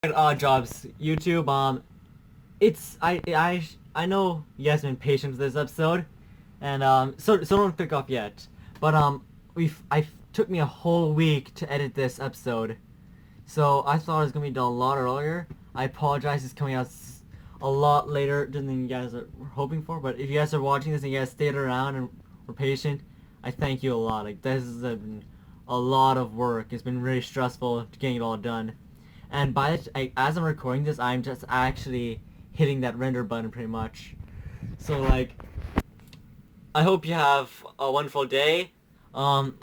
Odd jobs YouTube. It's I know you guys have been patient with this episode, and so don't click off yet. But I took me a whole week to edit this episode, so I thought it was gonna be done a lot earlier. I apologize, it's coming out a lot later than you guys are hoping for. But if you guys are watching this and you guys stayed around and were patient, I thank you a lot. Like, this has been a lot of work. It's been really stressful getting it all done. And as I'm recording this, I'm just actually hitting that render button pretty much. So like, I hope you have a wonderful day. Go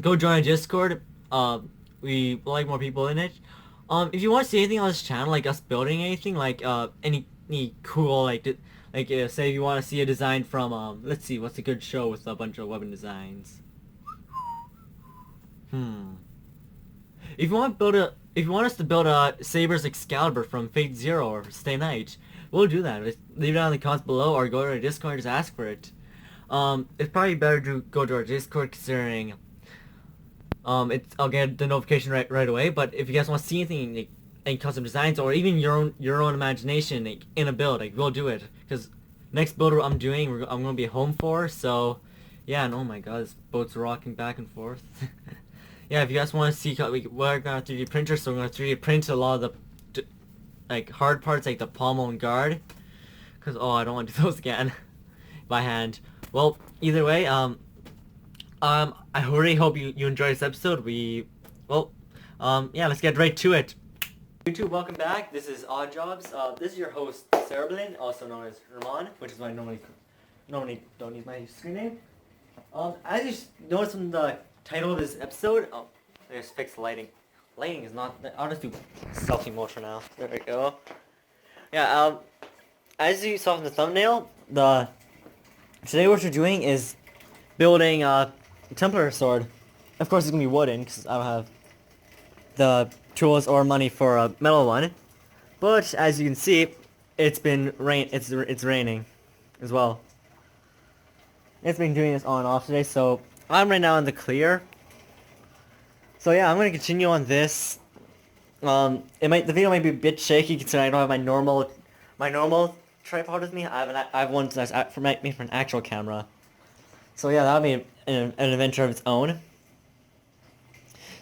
join our Discord. We like more people in it. If you want to see anything on this channel, like us building anything, like any cool say if you want to see a design from let's see, what's a good show with a bunch of weapon designs. If you want us to build a Saber's Excalibur from Fate Zero or Stay Night, we'll do that. Just leave it down in the comments below or go to our Discord and just ask for it. It's probably better to go to our Discord considering I'll get the notification right away. But if you guys want to see anything like any custom designs or even your own imagination like, in a build, like we'll do it. Because next build I'm doing, I'm gonna be home for. So yeah, and oh my god, this boat's rocking back and forth. Yeah, if you guys want to see, we're gonna 3D printer, so we're gonna 3D print a lot of the like hard parts, like the pommel and guard. Cause I don't want to do those again by hand. Well, either way, I really hope you enjoyed this episode. Yeah, let's get right to it. YouTube, welcome back. This is Odd Jobs. This is your host Cereblin, also known as Ramon, which is why I normally don't use my screen name. As you notice from the title of this episode, I just fix the lighting. Lighting is not. I'll just do selfie mode for now. There we go. Yeah. As you saw from the thumbnail, today what we're doing is building a Templar sword. Of course, it's gonna be wooden because I don't have the tools or money for a metal one. But as you can see, it's raining as well. It's been doing this on and off today, so I'm right now in the clear. So yeah, I'm gonna continue on this. The video might be a bit shaky considering I don't have my normal tripod with me. I have one that's made for an actual camera. So yeah, that'll be an adventure of its own.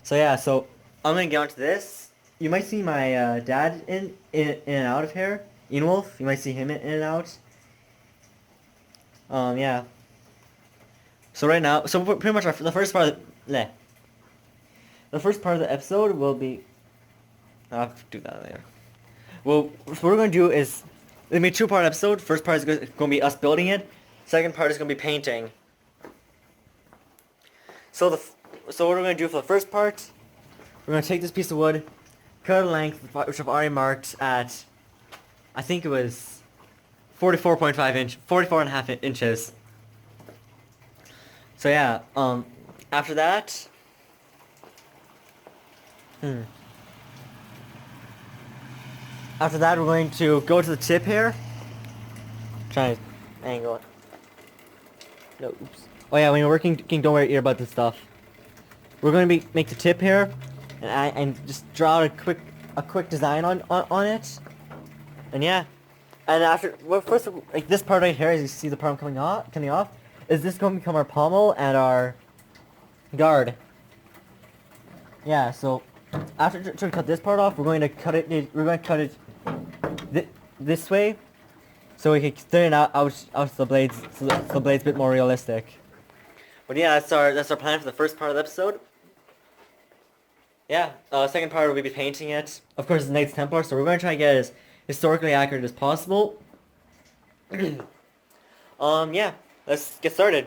So yeah, so I'm gonna get onto this. You might see my dad in and out of here. Ian Wolf, you might see him in and out. Yeah. So right now, pretty much the first part of the episode will be. I'll have to do that later. Well, what we're gonna do is it'll be a two-part episode. First part is gonna be us building it. Second part is gonna be painting. So what we're gonna do for the first part, we're gonna take this piece of wood, cut a length which I've already marked at, I think it was 44.5 inches. So yeah, after that, After that, we're going to go to the tip here. Try to angle it. No, oops. Oh yeah, when you're working, don't worry about this stuff. We're going to make the tip here, and just draw out a quick design on it. And yeah, and first, like this part right here, as you see the part coming off, is this going to become our pommel and our guard. Yeah, so after to cut this part off, we're going to cut it this way, so we can straighten out the blades, so the blade's a bit more realistic. But yeah, that's our plan for the first part of the episode. Yeah, second part will be painting it. Of course, it's Knights Templar, so we're going to try to get as historically accurate as possible. Yeah, let's get started.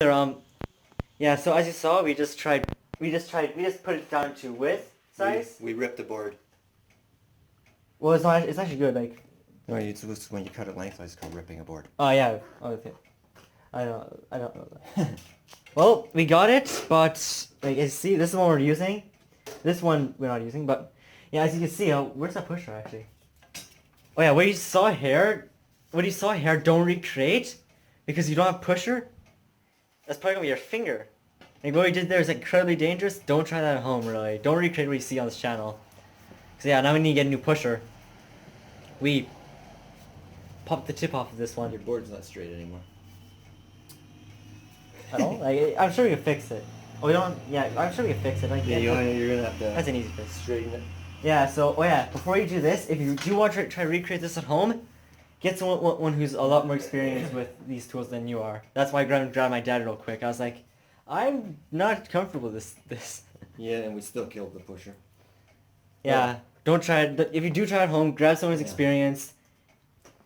there. Yeah. So as you saw, we just put it down to width size. We ripped the board. Well, it's not. It's actually good. Like. No, it's when you cut it lengthwise, it's called ripping a board. Oh yeah. Oh, okay. I don't know that. Well, we got it, but like, see, this is the one we're using. This one we're not using, but yeah, as you can see, where's that pusher actually? Oh yeah, where you saw hair, don't recreate, because you don't have pusher. That's probably gonna be your finger. Like what we did there is incredibly dangerous. Don't try that at home, really. Don't recreate what you see on this channel. So yeah, now we need to get a new pusher. We popped the tip off of this one. Your board's not straight anymore. At all? Like, I'm sure we can fix it. Oh, we don't. Yeah, I'm sure we can fix it. Like, Yeah, you're gonna have to. That's an easy fix. Straighten it. Yeah. So, oh yeah. Before you do this, if you do want to try to recreate this at home, get someone who's a lot more experienced with these tools than you are. That's why I grabbed my dad real quick. I was like, I'm not comfortable with this. Yeah, and we still killed the pusher. Yeah. Don't try it. If you do try it at home, grab someone who's experienced.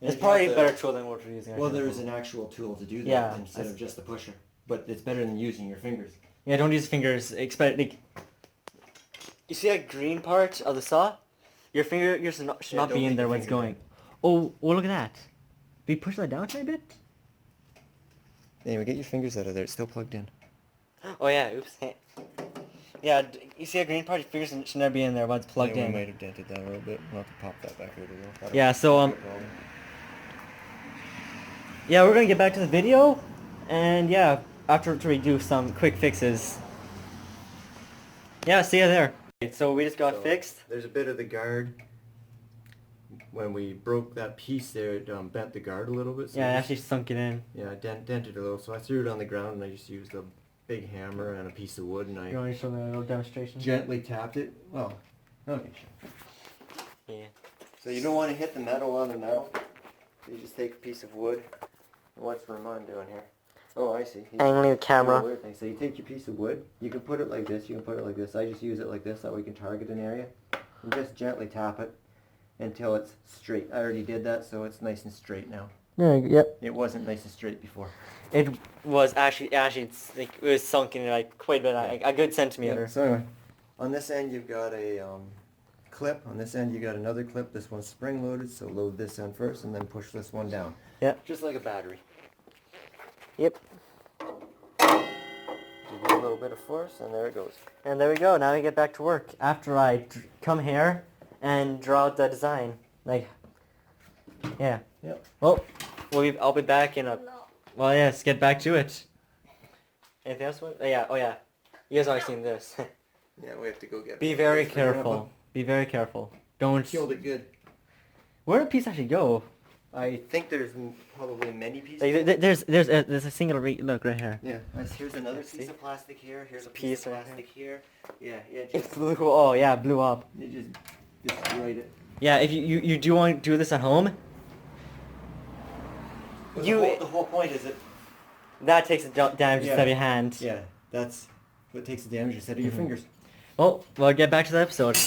It's probably a better tool than what we're using. Well, there's an actual tool to do that instead of just the pusher. But it's better than using your fingers. Yeah, don't use fingers. Like, you see that green part of the saw? Your finger should not be in there when it's going. Oh, look at that. Did we push that down a tiny bit? Anyway, get your fingers out of there. It's still plugged in. Oh yeah, oops. Yeah, you see that green part? Your fingers should never be in there once plugged in. We might have dented that a little bit. We'll have to pop that back out a little. Yeah, so, yeah, we're gonna get back to the video, and yeah, after we do some quick fixes. Yeah, see you there. So we just got fixed. There's a bit of the guard. When we broke that piece there, it bent the guard a little bit. So yeah, it actually sunk it in. Yeah, dented a little. So I threw it on the ground, and I just used a big hammer and a piece of wood, and I You want to show me a little demonstration? gently tapped it. Well, okay. Yeah. So you don't want to hit the metal on the metal. So you just take a piece of wood. What's Ramon doing here? Oh, I see. Angling the camera. Weird thing. So you take your piece of wood. You can put it like this. You can put it like this. I just use it like this. That way we can target an area. And just gently tap it until it's straight. I already did that, so it's nice and straight now. Yeah. Yep. It wasn't nice and straight before. It was actually it's like it was sunk in like quite a bit, like a good centimeter. Yeah, so anyway, on this end you've got a clip. On this end you got another clip. This one's spring loaded, so load this end first and then push this one down. Yeah. Just like a battery. Yep. Give it a little bit of force, and there it goes. And there we go. Now we get back to work. After I come here and draw out the design, like, yeah. Yep. Well, I'll be back in a. Well, yes. Get back to it. Anything else? Oh yeah. Oh yeah. You guys already seen this. Yeah, we have to go get it. Be very careful. Be very careful. Don't. Killed it good. Where did the piece actually go? I think there's probably many pieces. Like, there's a single look right here. Yeah. Here's another piece of plastic here. Here's a piece of plastic here. Yeah. It blew. Oh yeah, blew up. You just destroyed it. Yeah, if you do want to do this at home, Well, the whole point is that takes the damage instead of your hand. Yeah, that's what takes the damage instead of your fingers. Well, we'll get back to the episode.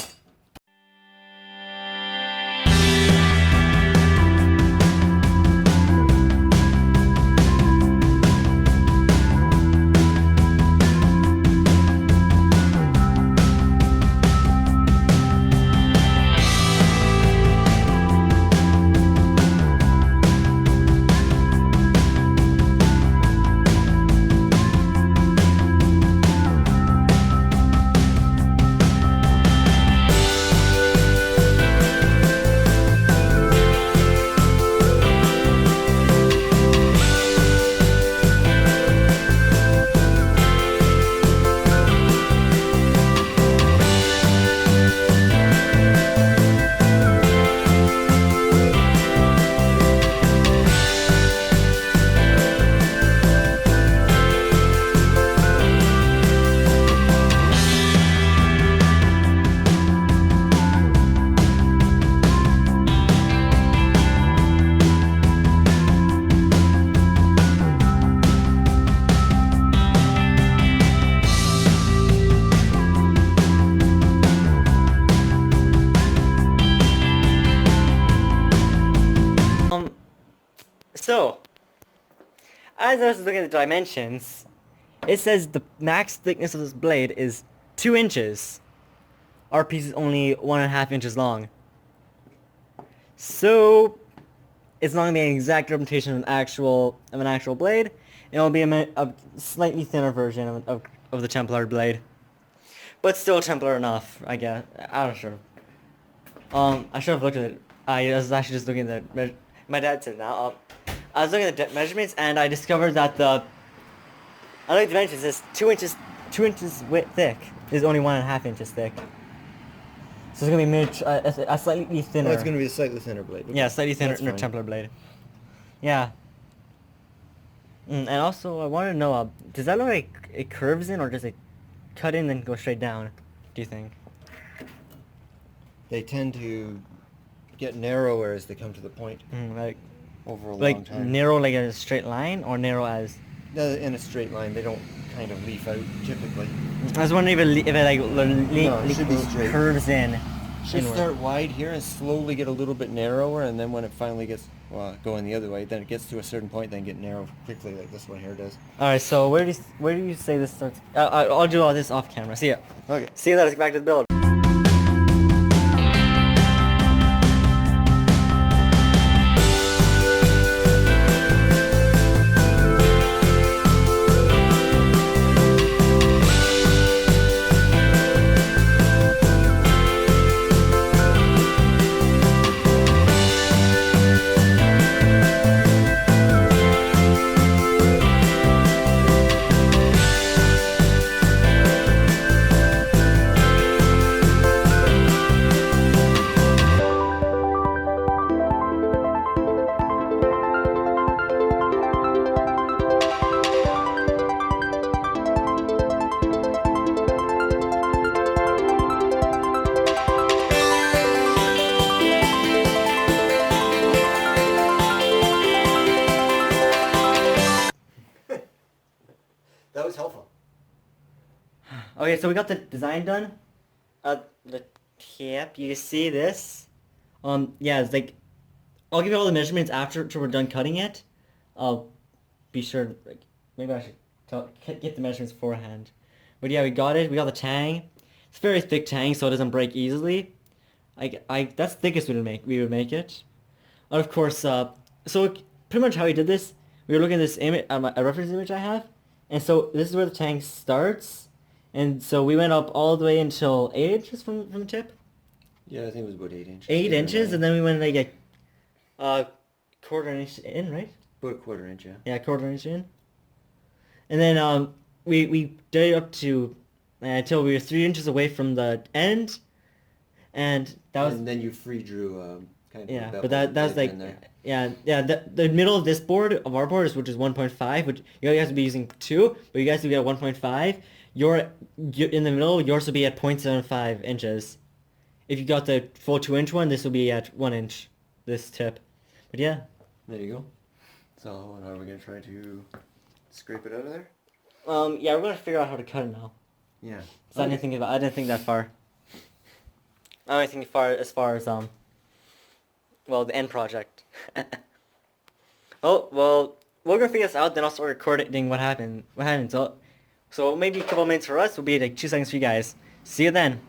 So, as I was looking at the dimensions, it says the max thickness of this blade is 2 inches. Our piece is only 1.5 inches long. So it's not gonna be an exact representation of an actual blade. It'll be a slightly thinner version of the Templar blade, but still Templar enough, I guess. I'm not sure. I should have looked at it. I was actually just looking at the. My dad said now. I was looking at the measurements and I discovered that I looked at the dimensions. It's 2 inches thick. It's only 1.5 inches thick. So it's gonna be a slightly thinner. Oh, it's gonna be a slightly thinner blade. Okay. Yeah, slightly thinner That's fine. Templar blade. Yeah. And also, I want to know, does that look like it curves in, or does it cut in and go straight down? Do you think? They tend to get narrower as they come to the point Like over a long like time. narrow like a straight line, or narrow as? In a straight line, they don't kind of leaf out typically. I was wondering if it like it should be straight. curves in. Should inward. start wide here and slowly get a little bit narrower, and then when it finally gets going the other way, then it gets to a certain point, then get narrow quickly like this one here does. All right. So where do you say this starts? I'll do all this off camera. See ya. Okay. See you. Let's get back to the build. That was helpful. Okay, so we got the design done. The tip, you see this? Yeah, it's like, I'll give you all the measurements after we're done cutting it. I'll be sure, like, maybe I should get the measurements beforehand. But yeah, we got it. We got the tang. It's a very thick tang, so it doesn't break easily. That's the thickest we would make it. And of course, so pretty much how we did this, we were looking at this image, a reference image I have, and so this is where the tang starts, and so we went up all the way until 8 inches from the tip. Yeah, I think it was about 8 inches. 8 inches, and then we went like a quarter inch in, right? About a quarter inch, yeah. Yeah, quarter inch in. And then we did it up to until we were 3 inches away from the end, and that was. And then you free drew kind of. Yeah, a but bevel that's like in there. yeah. The middle of this board of our board is which is 1.5, which you guys would be using 2, but you guys would be at 1.5. You're in the middle. Yours will be at 0.75 inches. If you got the full 2-inch one, this will be at 1 inch. This tip, but yeah. There you go. So now we're gonna try to scrape it out of there. Yeah, we're gonna figure out how to cut it now. Yeah. So I didn't think that far. I only think as far as well, the end project. Oh, well, we're gonna figure this out, then I'll start recording what happened. So maybe a couple minutes for us will be like 2 seconds for you guys. See you then.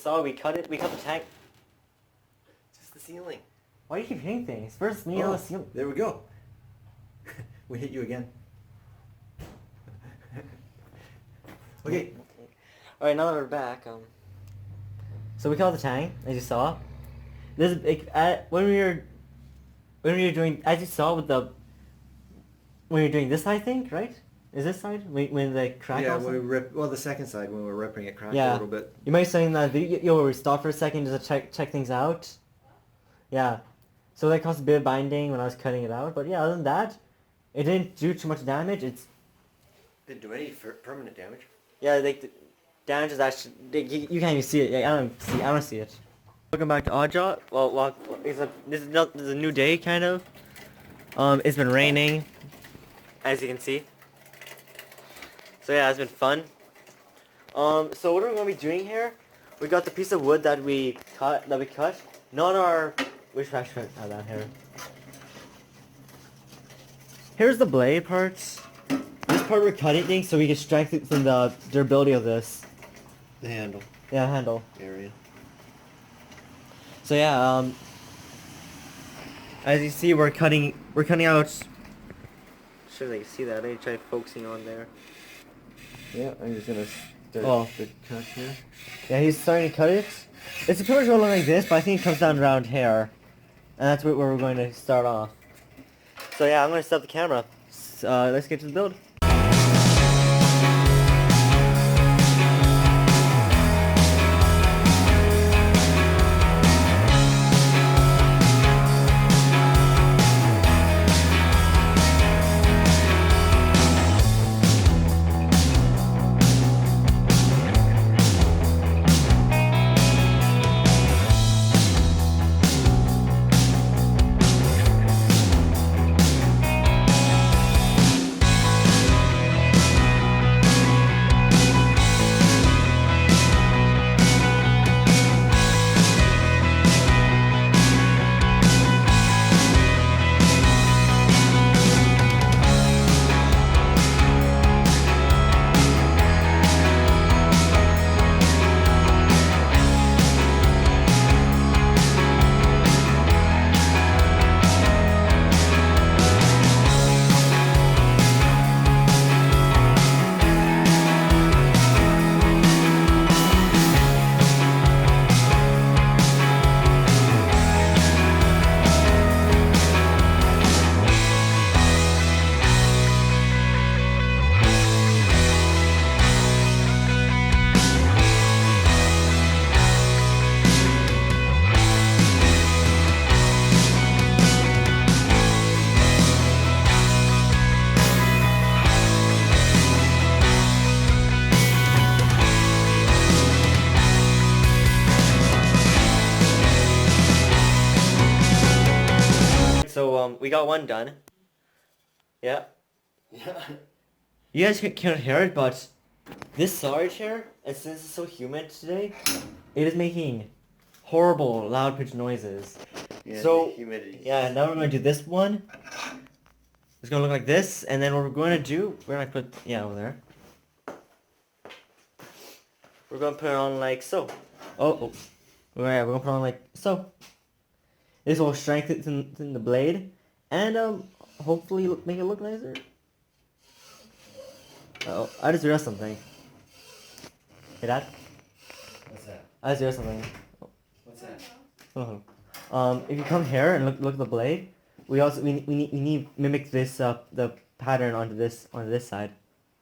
saw, we cut the tank. Just the ceiling. Why do you keep hitting things? First, me, Oh, the ceiling. there we go. We hit you again. Okay. All right, now that we're back, so we cut the tank, as you saw. This when we were doing, as you saw with the, when you're doing this side, I think, right? Is this side when the crack? Yeah, also? when we ripped. Well, the second side when we were ripping it cracked a Yeah. little bit. You might be saying that video where we stopped for a second just to check things out. Yeah. So that caused a bit of binding when I was cutting it out, but yeah, other than that, it didn't do too much damage. Didn't do any permanent damage. Yeah, like the damage is actually you can't even see it. Yeah, I don't see it. Welcome back to Oddjaw. Well, this is a new day kind of. It's been raining, as you can see. So yeah, it's been fun. So what are we gonna be doing here? We got the piece of wood that we cut. Not our. We should actually have that here. Here's the blade parts. This part we're cutting things so we can strengthen the durability of this. The handle Yeah, handle. area. So yeah, as you see, we're cutting out. Sure, they can see that. Let me try focusing on there. Yeah, I'm just gonna start the cut here. Yeah, he's starting to cut it. It's pretty much gonna look like this, but I think it comes down around here, and that's where we're going to start off. So yeah, I'm gonna set up the camera. Let's get to the build. So we got one done. Yeah. Yeah. You guys can't hear it, but this storage here, and since it's so humid today, it is making horrible loud pitch noises. Yeah, so the humidity. yeah, now we're going to do this one. It's gonna look like this, and then what we're going to do, we're gonna put over there. We're gonna put it on like so. Oh. Yeah, we're gonna put it on like so. This will strengthen the blade, and hopefully make it look nicer. Oh, I just realized something. Hey, Dad. What's that? I just realized something. What's that? If you come here and look at the blade, we need mimic this the pattern onto this side,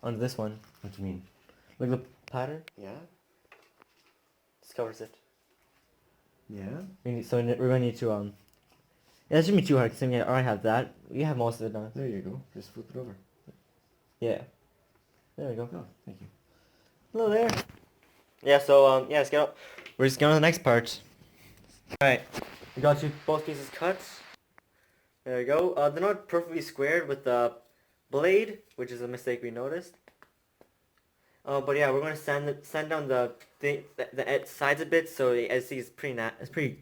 onto this one. What do you mean? Look at the pattern. Yeah. This covers it. Yeah. We're gonna need to Yeah, that shouldn't be too hard because I already have that. We have most of it done. There you go. Just flip it over. Yeah. There we go. Oh, thank you. Hello there. Yeah. So let's get up. We're just going to the next part. All right. We got both pieces cut. There we go. They're not perfectly squared with the blade, which is a mistake we noticed. But yeah, we're gonna sand down the sides a bit, so as you see, it's pretty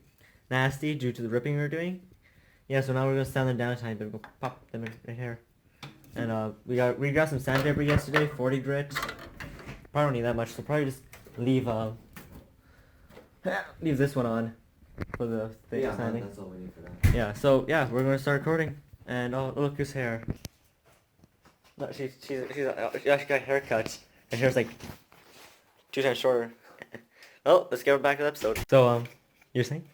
nasty due to the ripping we were doing. Yeah, so now we're gonna sand them down a tiny bit. We're gonna pop them in right here. And we got some sandpaper yesterday, 40 grit. Probably don't need that much, so probably just leave leave this one on for the thing Yeah, sanding. that's all we need for that. Yeah, so yeah, we're gonna start recording, and oh look whose hair. No, she actually got a haircut. Her hair's like 2 times shorter. Well, let's get back to the episode. So you're saying?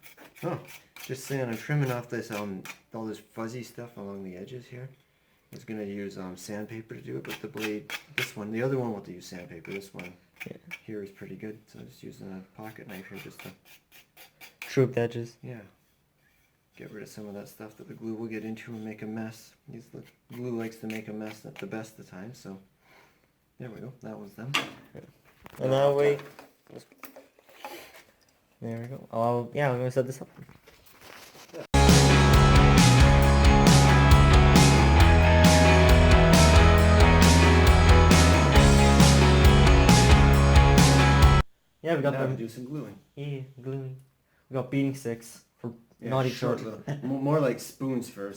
Oh, just saying I'm trimming off this all this fuzzy stuff along the edges here. I was gonna use sandpaper to do it, but the blade, this one, the other one won't use sandpaper. This one here is pretty good, so I'm just using a pocket knife here just to Troop the edges. get rid of some of that stuff that the glue will get into and make a mess. The glue likes to make a mess at the best of times, so there we go. That was them. And now we. There we go. Oh yeah, I'm gonna set this up. Yeah, we got now to them. do some gluing. Yeah, gluing. We got beating sticks for Yeah, naughty short children. more like spoons for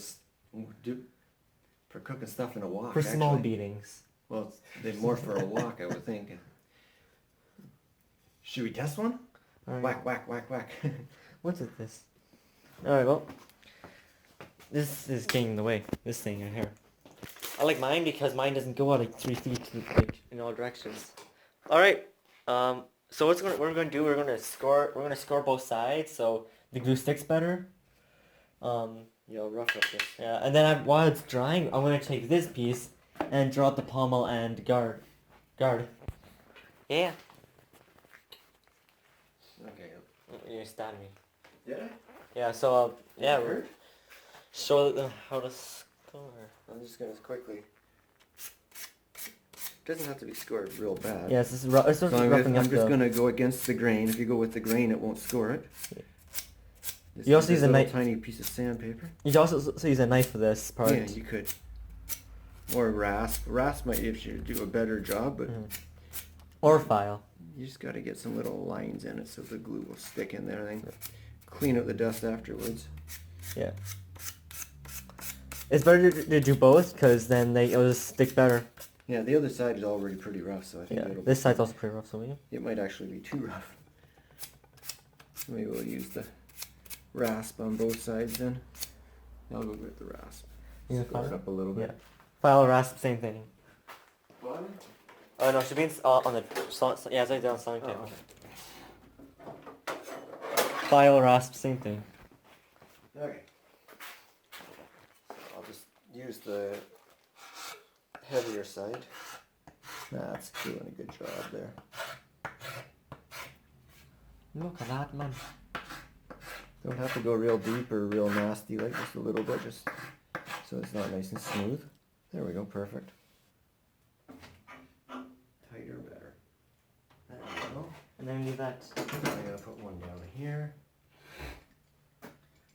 cooking stuff in a wok. For small actually. beatings. Well, they're more for a wok, I would think. Should we test one? Alright. Whack, whack, whack, whack. What's it this? Alright, well. This is getting in the way. This thing right here. I like mine because mine doesn't go out like 3 feet like, in all directions. Alright. So what we're gonna do, we're gonna score both sides so the glue sticks better. Yeah, I'll rough up this. Yeah, and then while it's drying, I'm gonna take this piece and draw out the pommel and guard. Yeah. Okay. You stabbed me. Did I? Yeah, so yeah, Did it we're hurt? show them how to score. I'm just gonna quickly. Doesn't have to be scored real bad. Yes, this is it's So sort of I'm roughing up just the. gonna go against the grain. If you go with the grain, it won't score it. Yeah. Just You also use a little knife. tiny piece of sandpaper. You can also use a knife for this part. Yeah, you could. Or rasp. Rasp might actually do a better job, but Or file. you just got to get some little lines in it so the glue will stick in there. Then clean out the dust afterwards. Yeah. It's better to do both because then it'll just stick better. Yeah, the other side is already pretty rough, so I think Yeah. This side's also pretty rough, so yeah. it might actually be too rough. Maybe we'll use the rasp on both sides then. I'll go with the rasp. You Score it file? up a little Yeah. bit. File, rasp, same thing. What? Oh no, should be on the yeah, it's like down sewing Oh, table. okay. File, rasp, same thing. Okay. So I'll just use the heavier side. That's doing a good job there. Look at that, man. Don't have to go real deep or real nasty, like just a little bit, just so it's not nice and smooth. There we go, perfect. Tighter, better. There we go. And then we do that. I'm gonna put one down here.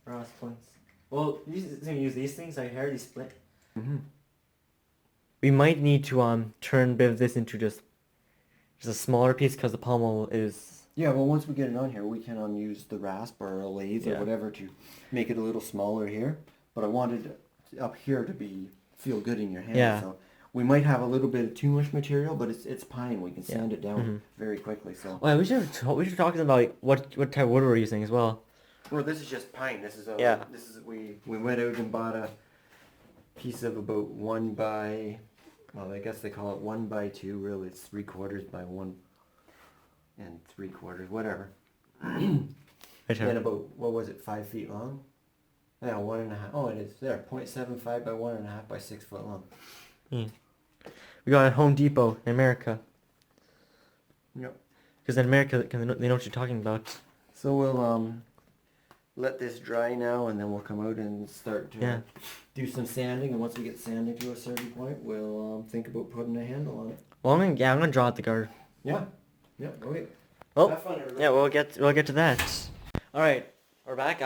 Rasp points. Well, use these things right here, these split. Mm-hmm. We might need to turn a bit of this into just a smaller piece because the pommel is. Yeah, well, once we get it on here, we can use the rasp or a lathe or whatever to make it a little smaller here. But I wanted up here to feel good in your hand. Yeah. So we might have a little bit of too much material, but it's pine. We can sand it down very quickly. So. Well, we should talk about what type of wood we're using as well. Well, this is just pine. This is we went out and bought a piece of about 1 by, well, I guess they call it 1 by 2. Really, it's 3/4 by 1 and 3/4, whatever. And about, what was it, 5 feet long? Yeah, 1.5. Oh, it is there. 0.75 by 1.5 by 6 foot long. We got it at Home Depot in America. Yep. Because in America, they know what you're talking about. So we'll let this dry now, and then we'll come out and start to do some sanding. And once we get sanding to a certain point, we'll think about putting a handle on it. Well, I'm gonna draw out the guard. Yeah. Yeah. Okay. Well, Have fun, everybody. yeah, we'll get to that. All right, we're back.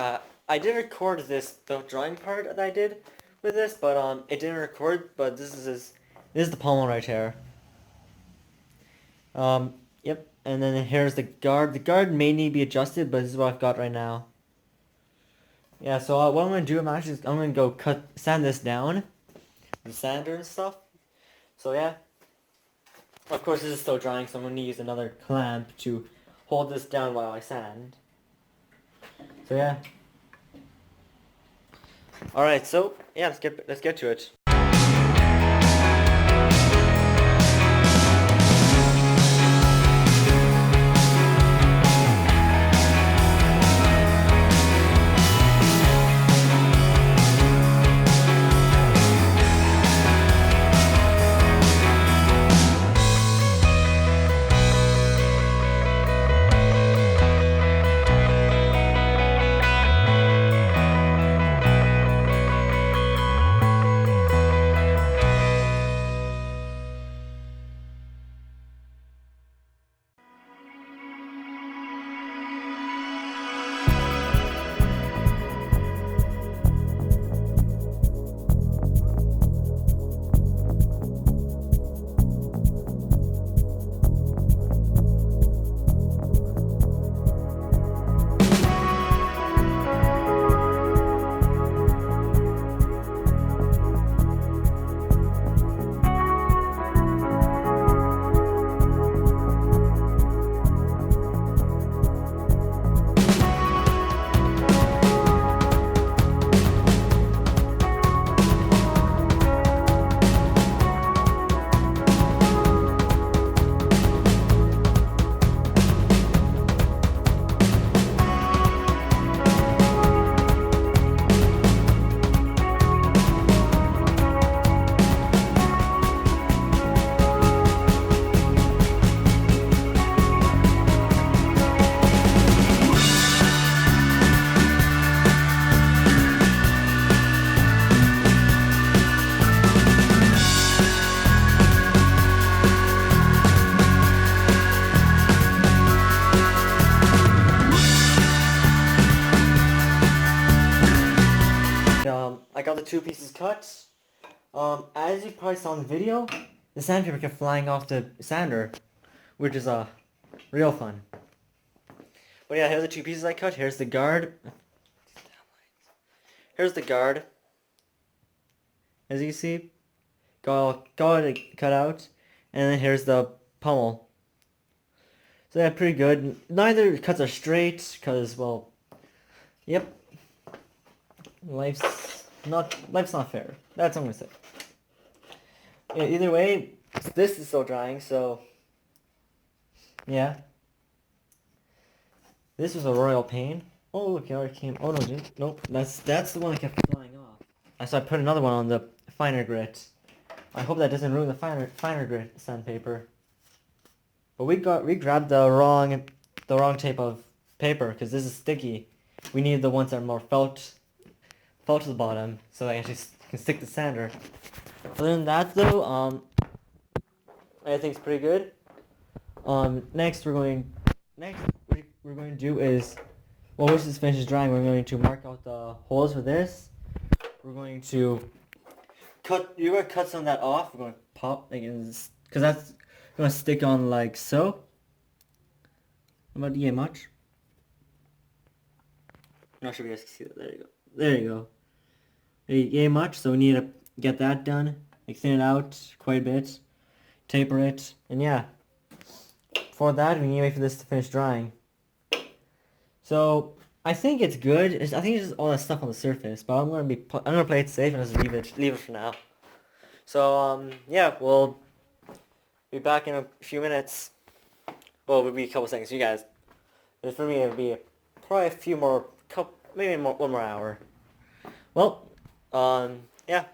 I did record the drawing part that I did with this, but it didn't record. But this is the pommel right here. Yep, and then here's the guard. The guard may need to be adjusted, but this is what I've got right now. Yeah, so what I'm gonna do, I'm gonna go sand this down, the sander and stuff. So yeah. Of course, this is still drying, so I'm gonna use another clamp to hold this down while I sand. So yeah. All right, so yeah, let's get to it. I got the 2 pieces cut. As you probably saw in the video, the sandpaper kept flying off the sander, which is real fun. But yeah, here's the 2 pieces I cut. Here's the guard. Here's the guard. As you can see, got it cut out, and then here's the pommel. So yeah, pretty good. Neither cuts are straight, cause well, yep, life's not fair. That's what I'm gonna say. Yeah, either way, this is still drying, so yeah. This was a royal pain. Oh look, it already came. Oh no, dude. Nope. That's the one that kept flying off. So I put another one on the finer grit. I hope that doesn't ruin the finer grit sandpaper. But we grabbed the wrong type of paper because this is sticky. We need the ones that are more felt to the bottom, so I actually can stick the sander. Other than that, though, everything's pretty good. Next we're going to do is, well, once this finishes drying, we're going to mark out the holes for this. We're going to you're going to cut some of that off. We're going to pop, because that's going to stick on like so. About to get much. I'm not sure if you guys can see that. There you go. There you go. Yay much, so we need to get that done. Like thin it out quite a bit. Taper it. And yeah. For that, we need to wait for this to finish drying. So I think it's good. I think it's just all that stuff on the surface, but I'm gonna play it safe and just leave it for now. So yeah, we'll be back in a few minutes. Well, it'll be a couple seconds, you guys. But for me, it'll be probably a few more, maybe one more hour. Well, yeah.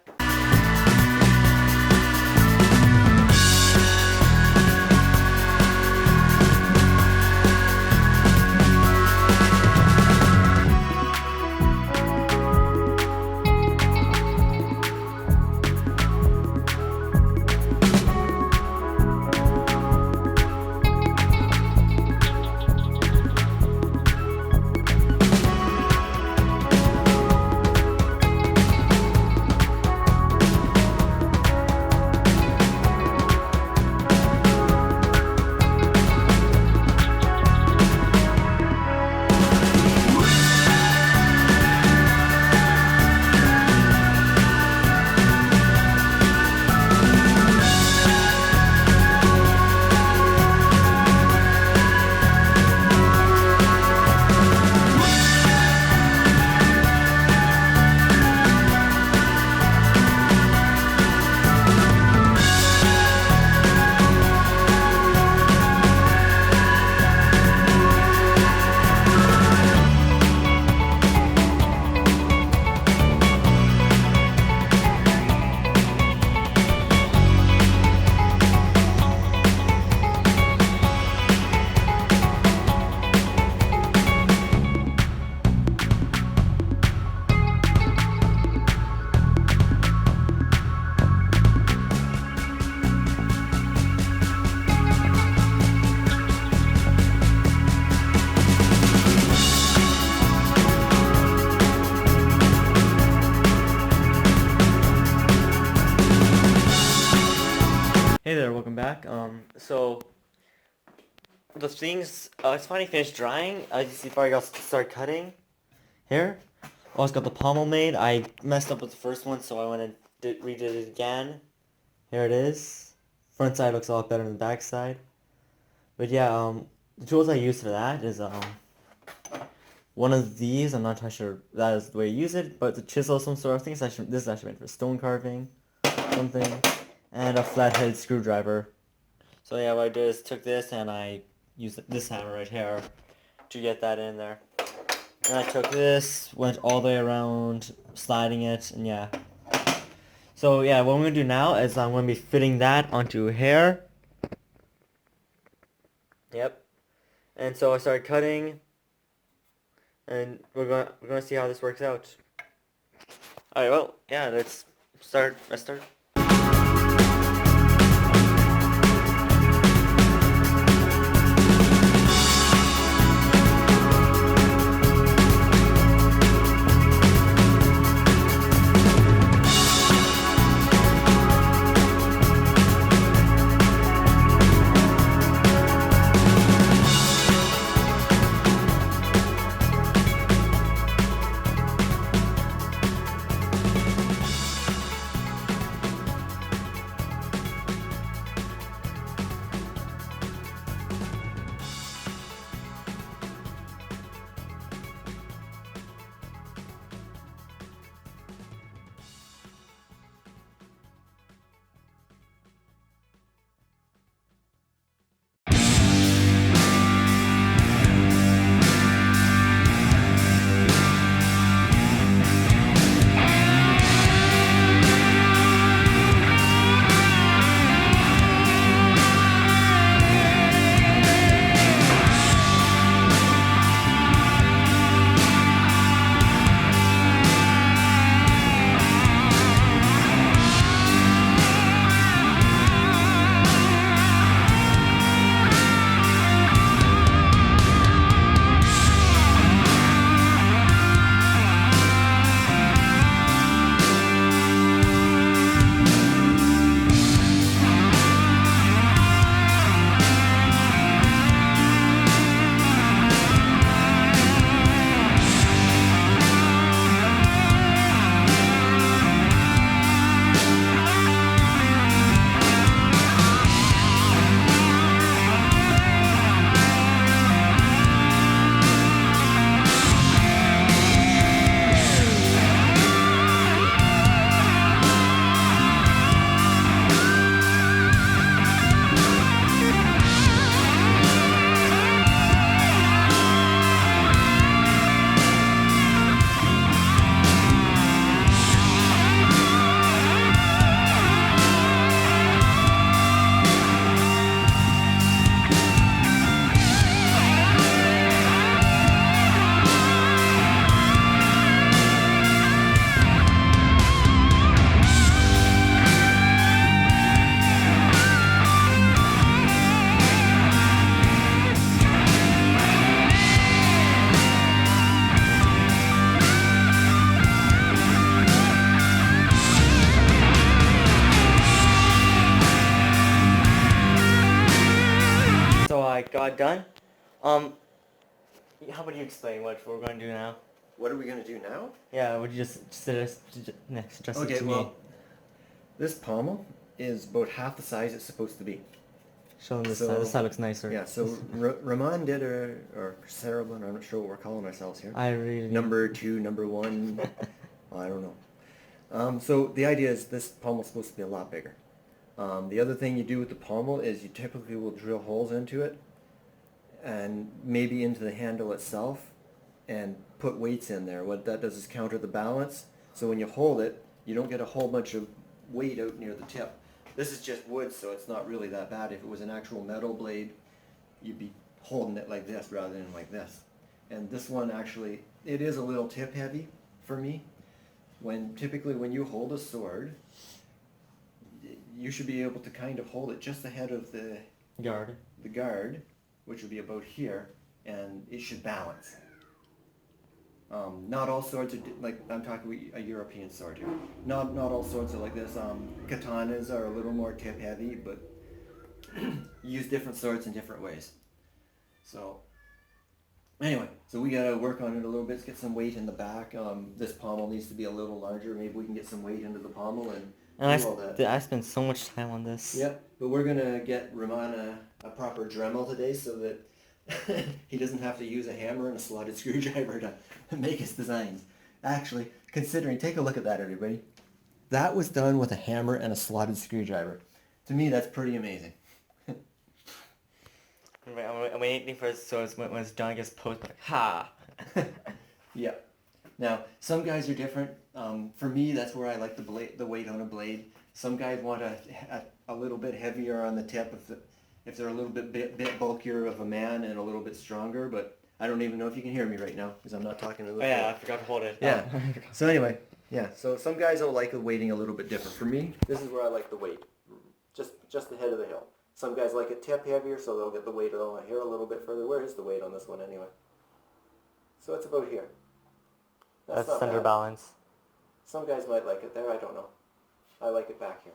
welcome back. So the things, it's finally finished drying. As you see, before I got start cutting here. Also got the pommel made. I messed up with the first one, so I went and redid it again. Here it is. Front side looks a lot better than the back side. But yeah, the tools I use for that is one of these. I'm not entirely sure that is the way you use it, but the chisel, some sort of thing. This is actually meant for stone carving, something, and a flathead screwdriver. So yeah, what I did is took this and I used this hammer right here to get that in there. And I took this, went all the way around, sliding it, and yeah. So yeah, what I'm going to do now is I'm going to be fitting that onto here. Yep. And so I started cutting, and we're going to see how this works out. Alright, well, yeah, let's start. Got done. How about you explain what we're going to do now? What are we going to do now? Yeah, would you just suggest Okay, it to well, me? this pommel is about half the size it's supposed to be. Show them this side. This side looks nicer. Yeah, so Ramon did or Cereblin, I'm not sure what we're calling ourselves here. I really... Number 2, number 1, I don't know. So the idea is this pommel's supposed to be a lot bigger. The other thing you do with the pommel is you typically will drill holes into it and maybe into the handle itself and put weights in there. What that does is counter the balance, so when you hold it, you don't get a whole bunch of weight out near the tip. This is just wood, so it's not really that bad. If it was an actual metal blade, you'd be holding it like this rather than like this. And this one actually, it is a little tip heavy for me. Typically when you hold a sword, you should be able to kind of hold it just ahead of the guard, which would be about here, and it should balance. Not all swords are like, I'm talking a European sword here. Not all swords are like this. Katanas are a little more tip heavy, but use different swords in different ways. So anyway, so we gotta work on it a little bit. Let's get some weight in the back. This pommel needs to be a little larger. Maybe we can get some weight into the pommel and do all that. I spent so much time on this. Yep, but we're gonna get Roman a proper Dremel today so that he doesn't have to use a hammer and a slotted screwdriver to make his designs. Actually, considering, take a look at that, everybody. That was done with a hammer and a slotted screwdriver. To me, that's pretty amazing. I'm waiting for it so when it's done, it gets posted, like, ha! Yeah. Now, some guys are different. For me, that's where I like the weight on a blade. Some guys want a little bit heavier on the tip if they're a little bit bulkier of a man and a little bit stronger, but I don't even know if you can hear me right now because I'm not talking to the phone. Yeah, I forgot to hold it. Yeah. So anyway, yeah. So some guys will like the weighting a little bit different. For me, this is where I like the weight. Just the head of the hill. Some guys like it tip heavier, so they'll get the weight on the hair a little bit further. Where is the weight on this one anyway? So it's about here. That's not center bad. balance. Some guys might like it there, I don't know. I like it back here.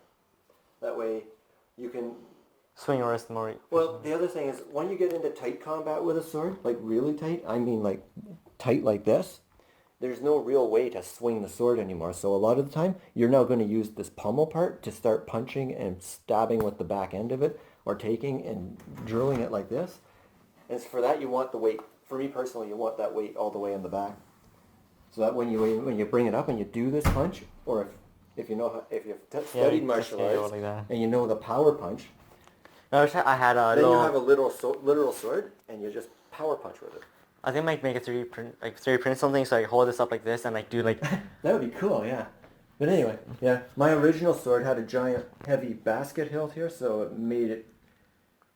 That way you can... Swing your wrist more. Well, the other thing is, when you get into tight combat with a sword, like really tight, I mean like tight like this, there's no real way to swing the sword anymore. So a lot of the time, you're now going to use this pommel part to start punching and stabbing with the back end of it, or taking and drilling it like this. And for that, you want the weight. For me personally, you want that weight all the way in the back. So that when you bring it up and you do this punch, or if you've studied martial arts like that. and you know the power punch, I wish I had a then little... you have a literal sword and you just power punch with it. I think I might make a 3D print something so I hold this up like this and like do like... That would be cool, yeah. But anyway, yeah, my original sword had a giant heavy basket hilt here, so it made it,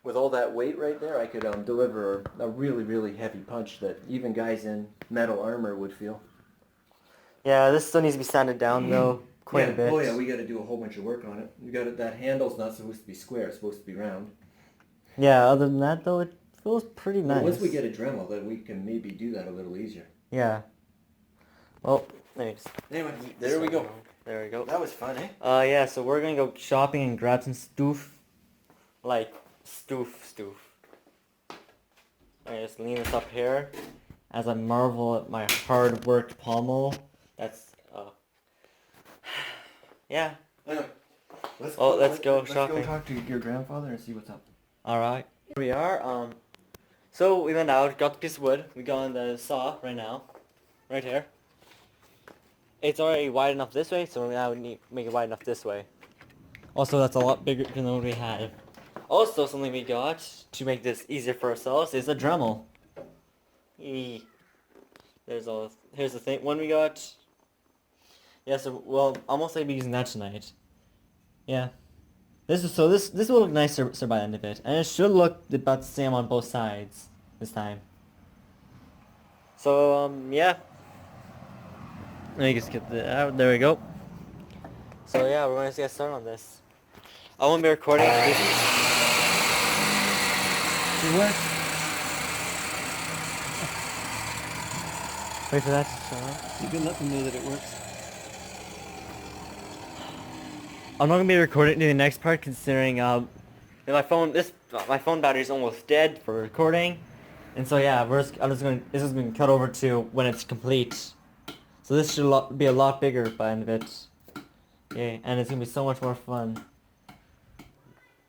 with all that weight right there, I could deliver a really, really heavy punch that even guys in metal armor would feel. Yeah, this still needs to be sanded down though, quite a bit. Oh yeah, we got to do a whole bunch of work on it. That handle's not supposed to be square; it's supposed to be round. Yeah, other than that though, it feels pretty nice. Well, once we get a Dremel, then we can maybe do that a little easier. Yeah. Well, anyways. Anyway, there we go. There we go. That was fun, eh? Yeah, so we're gonna go shopping and grab some stoof. Like, stoof. I just lean this up here as I marvel at my hard-worked pommel. That's, yeah. Anyway, let's go shopping. Let's go talk to your grandfather and see what's up. Alright. Here we are, so we went out, got the piece of wood. We got on the saw right now. Right here. It's already wide enough this way, so now we need to make it wide enough this way. Also, that's a lot bigger than what we had. Also, something we got to make this easier for ourselves is a Dremel. Here's the thing. One we got. Yeah, so well, almost I'll be using that tonight. Yeah. This will look nicer by the end of it, and it should look about the same on both sides this time. So yeah. Let me just get out. There we go. So yeah, we're going to get started on this. I won't be recording this. What? Wait for that to show up. You can let them know that it works. I'm not gonna be recording the next part, considering my phone battery is almost dead for recording, and so yeah, this is going to cut over to when it's complete. So this should be a lot bigger by the end of it. Yeah, and it's gonna be so much more fun.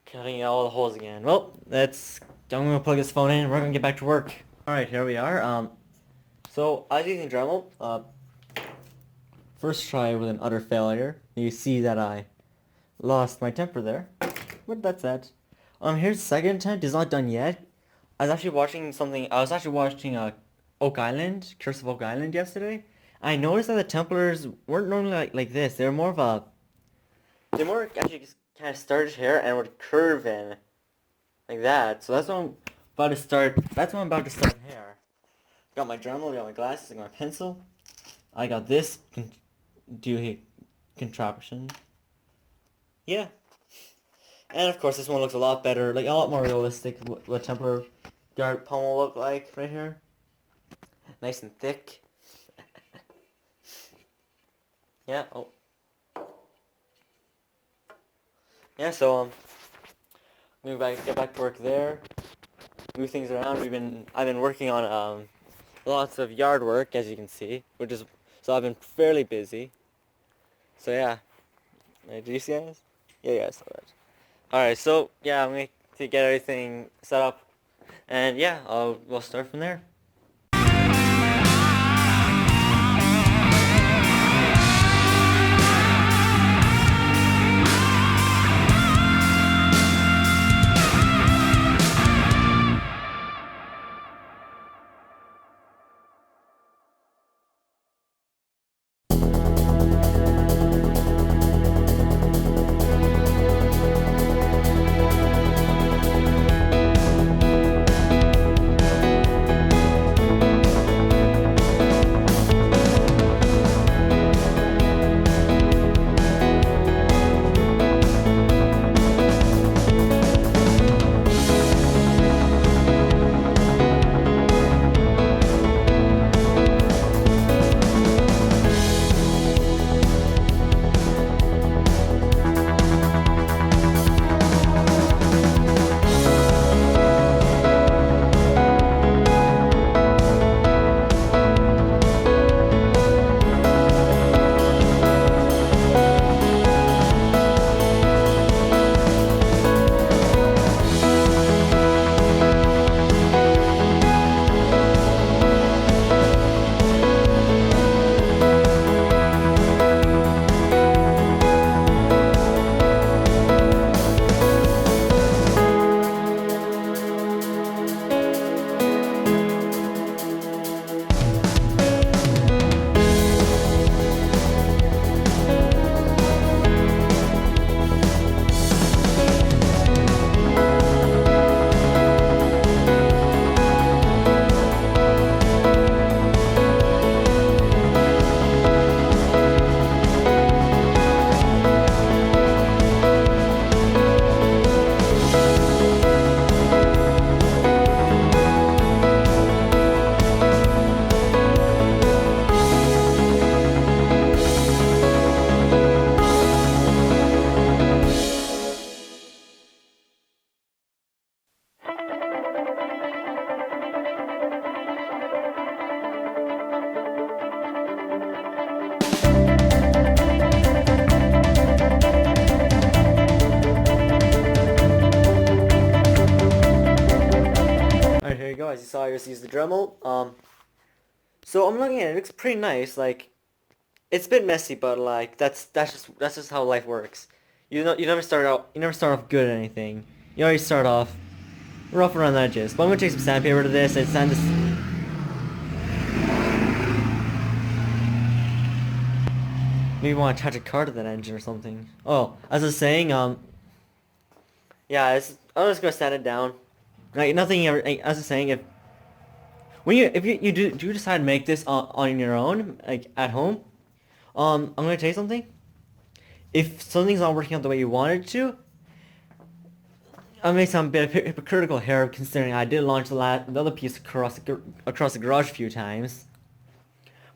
Cutting all the holes again. Well, I'm gonna plug this phone in and we're gonna get back to work. Alright, here we are. So I was using Dremel. First try with an utter failure. You see that I lost my temper there. But that's that. Here's the second attempt. It's not done yet. I was actually watching Oak Island, Curse of Oak Island yesterday. I noticed that the Templars weren't normally like this. They were actually just kind of started here and would curve in like that. So that's what I'm about to start. That's what I'm about to start here. Got my Dremel, got my glasses, I got my pencil. I got this contraption. Yeah. And of course this one looks a lot better, like a lot more realistic what Templar guard pommel look like right here. Nice and thick. Yeah, Yeah, so get back to work there, move things around. I've been working on lots of yard work, as you can see, so I've been fairly busy. So yeah, do you see guys? Yeah, you guys saw that. All right, so yeah, I'm going to get everything set up, and yeah, we'll start from there. Alright, here you go. As you saw, I just used the Dremel. So I'm looking at it. It looks pretty nice. Like, it's a bit messy, but like that's just how life works. You never start off good at anything. You always start off rough around the edges. But I'm gonna take some sandpaper to this and sand this. Maybe you want to attach a car to that engine or something. Oh, as I was saying, yeah, I'm just gonna sand it down. Like nothing ever. As I was saying, if you do decide to make this on your own, like at home, I'm gonna tell you something. If something's not working out the way you want it to, I may sound a bit hypocritical here, considering I did launch the other piece across the garage a few times.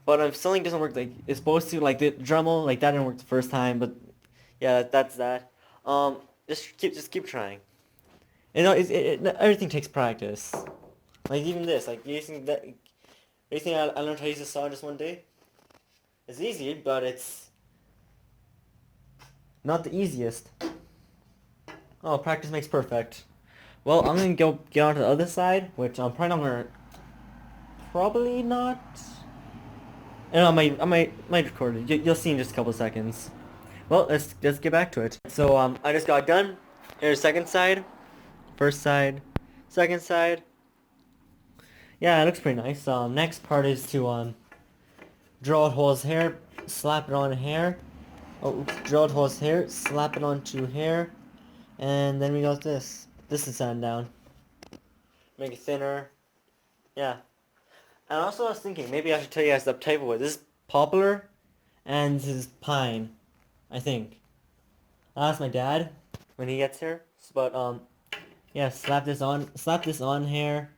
But if something doesn't work like it's supposed to, like the Dremel, like that didn't work the first time. But yeah, that's that. Just keep trying. You know, everything takes practice. Like even this, like you think I learned how to use a saw just one day? It's easy, but it's not the easiest. Oh, practice makes perfect. Well, I'm gonna get on to the other side, which I'm probably not. And I might record it. You'll see in just a couple of seconds. Well, let's get back to it. So I just got done. Here's second side, first side, second side. Yeah, it looks pretty nice. Next part is to drill out holes here, slap it on hair. Oh, oops, drill out holes here, slap it onto hair, and then we got this. This is sand down. Make it thinner. Yeah. And also I was thinking, maybe I should tell you guys the type of wood. This is poplar, and this is pine, I think. I'll ask my dad when he gets here. But yeah, slap this on here.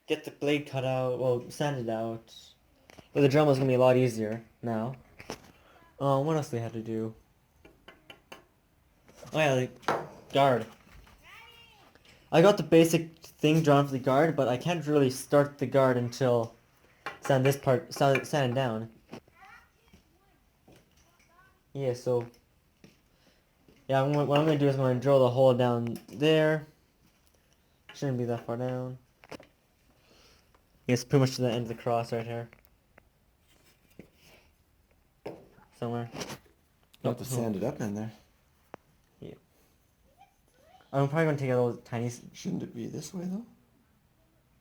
Get the blade cut out, well, sand it out. But the Dremel is gonna be a lot easier now. What else do we have to do? Oh yeah, like, guard. I got the basic thing drawn for the guard, but I can't really start the guard until sand this part, sand down. Yeah, so yeah, what I'm gonna do is I'm gonna drill the hole down there. Shouldn't be that far down. Yeah, it's pretty much to the end of the cross right here. Somewhere. You'll have to sand it up in there. Yeah. I'm probably gonna take out those tiny. Shouldn't it be this way though?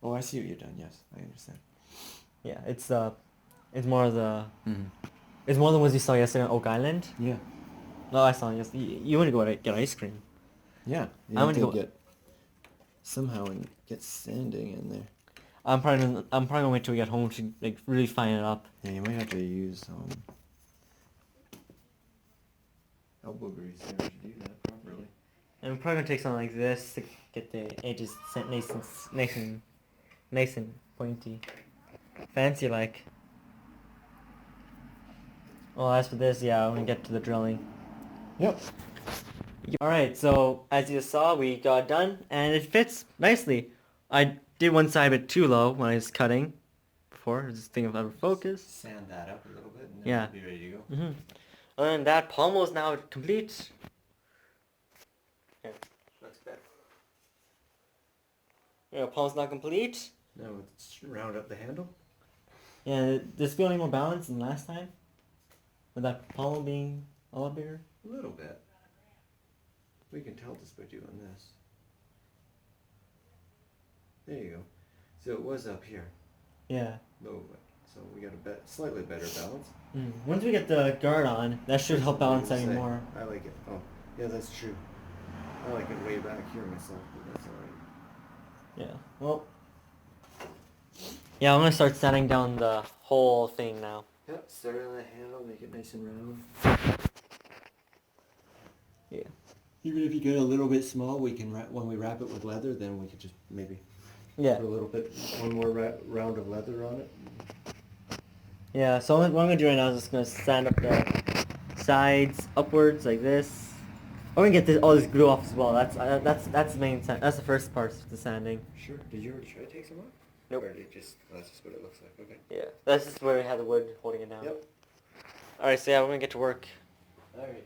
Oh, I see what you've done. Yes, I understand. Yeah, it's more the. It's more than ones you saw yesterday on Oak Island. Yeah. No, I saw it yesterday. You want to go get ice cream? Yeah. You I'm have gonna to go get somehow and get sanding in there. I'm probably gonna wait till we get home to like really fine it up. Yeah, you might have to use elbow grease there to do that properly. And we're probably gonna take something like this to get the edges nice and pointy, fancy like. Well, as for this, yeah, I'm gonna get to the drilling. Yep. Alright, so as you saw, we got done, and it fits nicely. I did one side a bit too low when I was cutting before. I was just thinking of out of focus. Sand that up a little bit and then Yeah. we'll be ready to go. Other than that, pommel is now complete. Here. Looks better. Yeah, pommel's not complete. Now let's round up the handle. Yeah, does it feel any more balanced than last time? With that pommel being a lot bigger? A little bit. We can tell just by doing this. There you go. So it was up here. Yeah. Low, so we got a slightly better balance. Once we get the guard on, that should help balance any more. I like it. Oh, yeah, that's true. I like it way back here myself, but that's alright. Yeah, well. Yeah, I'm gonna start sanding down the whole thing now. Yep, start on the handle, make it nice and round. Yeah. Even if you get a little bit small, we can when we wrap it with leather, then we could just maybe Yeah. put a little bit, one more round of leather on it. Yeah, so what I'm gonna do right now is just gonna sand up the sides upwards like this. I'm gonna get all this glue off as well. That's the main. That's the first part of the sanding. Sure. Did you already try to take some off? Nope. Or did that's just what it looks like. Okay. Yeah, that's just where we have the wood holding it down. Yep. All right, so yeah, we're gonna get to work. All right.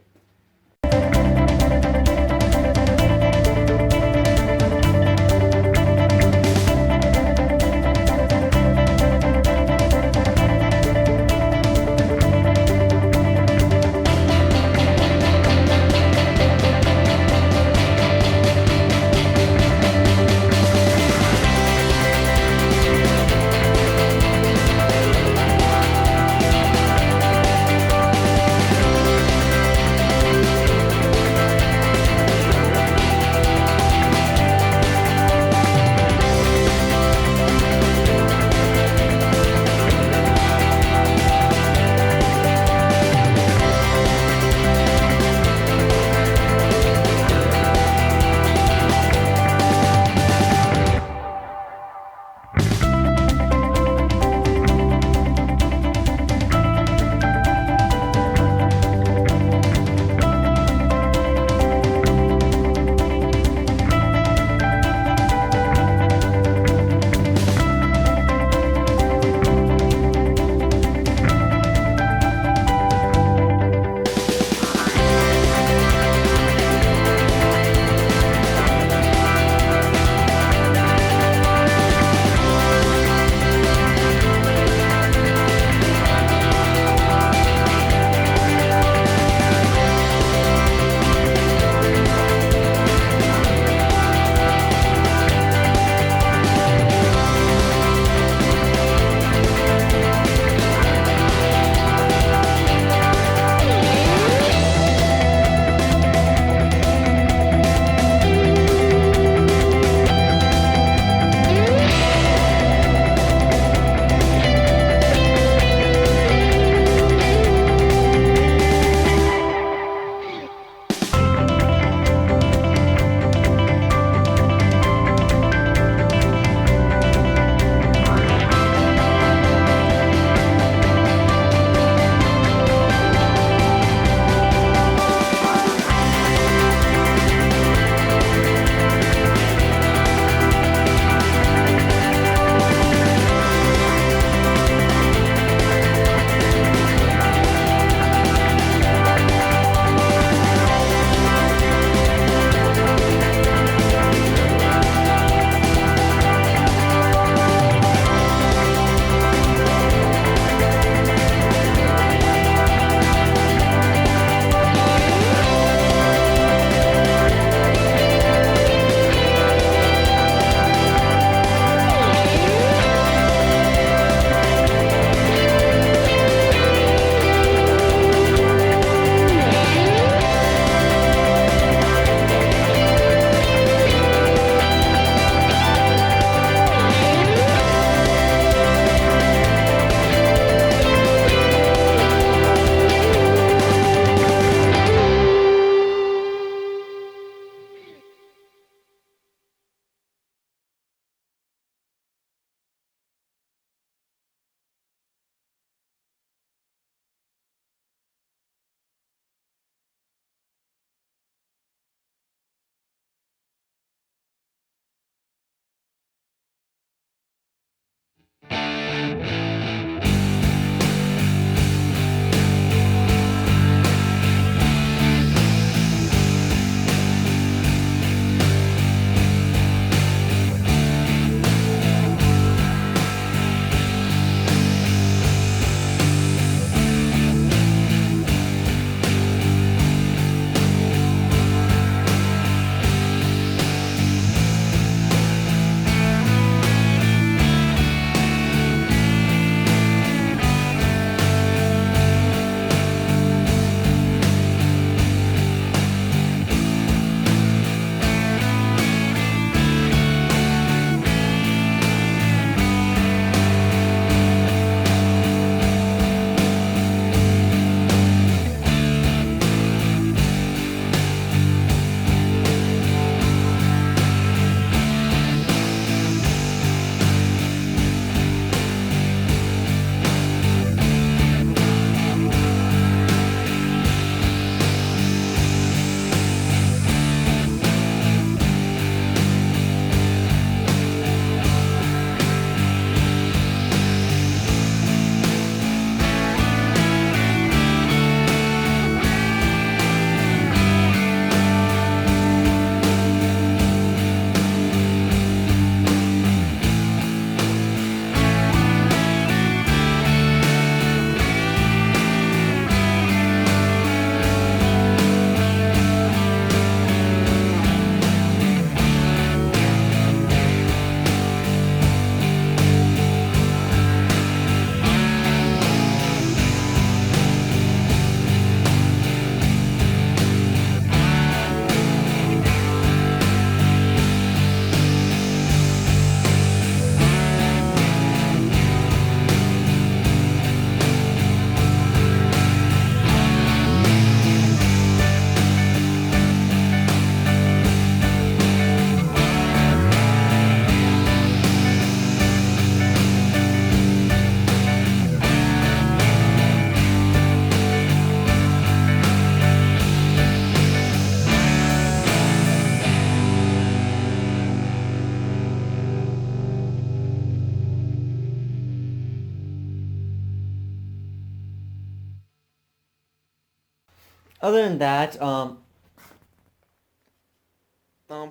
Other than that,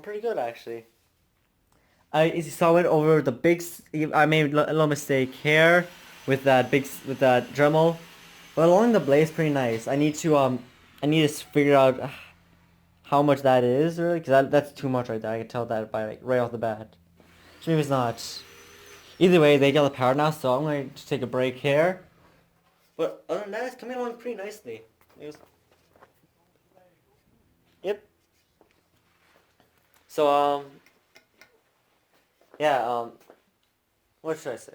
pretty good actually. You saw it over the big. I made a little mistake here with that Dremel, but along the blade is pretty nice. I need to figure out how much that is really, because that's too much right there. I can tell that by like right off the bat. So maybe it's not. Either way, they got the power now, so I'm going to take a break here. But other than that, it's coming along pretty nicely. Yep. So yeah, what should I say?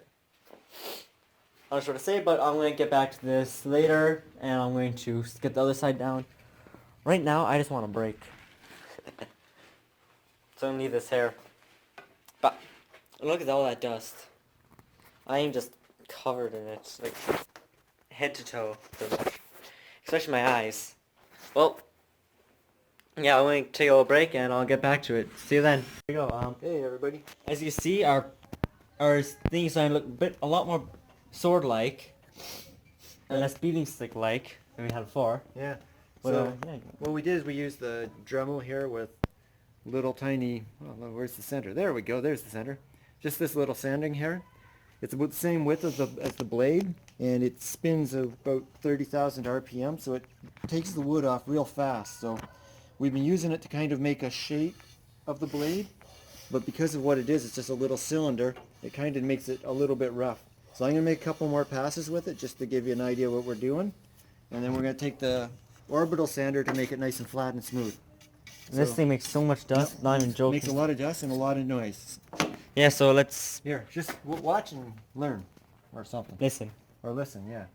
I'm not sure what to say, but I'm going to get back to this later, and I'm going to get the other side down. Right now, I just want a break. So I'm going to leave this here. But look at all that dust. I am just covered in it, like head to toe, pretty much. Especially my eyes. Well, yeah, I'm going to take a little break, and I'll get back to it. See you then. Here we go. Hey everybody. As you see, our thing is starting to look a lot more sword-like, and less beating stick-like than we had before. Yeah. But, So yeah. what we did is we used the Dremel here with little tiny. Oh, where's the center? There we go. There's the center. Just this little sanding here. It's about the same width as the blade, and it spins about 30,000 RPM, so it takes the wood off real fast. So we've been using it to kind of make a shape of the blade, but because of what it is, it's just a little cylinder. It kind of makes it a little bit rough. So I'm going to make a couple more passes with it just to give you an idea what we're doing, and then we're going to take the orbital sander to make it nice and flat and smooth. This thing makes so much dust, not even joking. Makes a lot of dust and a lot of noise. Yeah, so let's... Here, just watch and learn, or something. Listen. Or listen, yeah.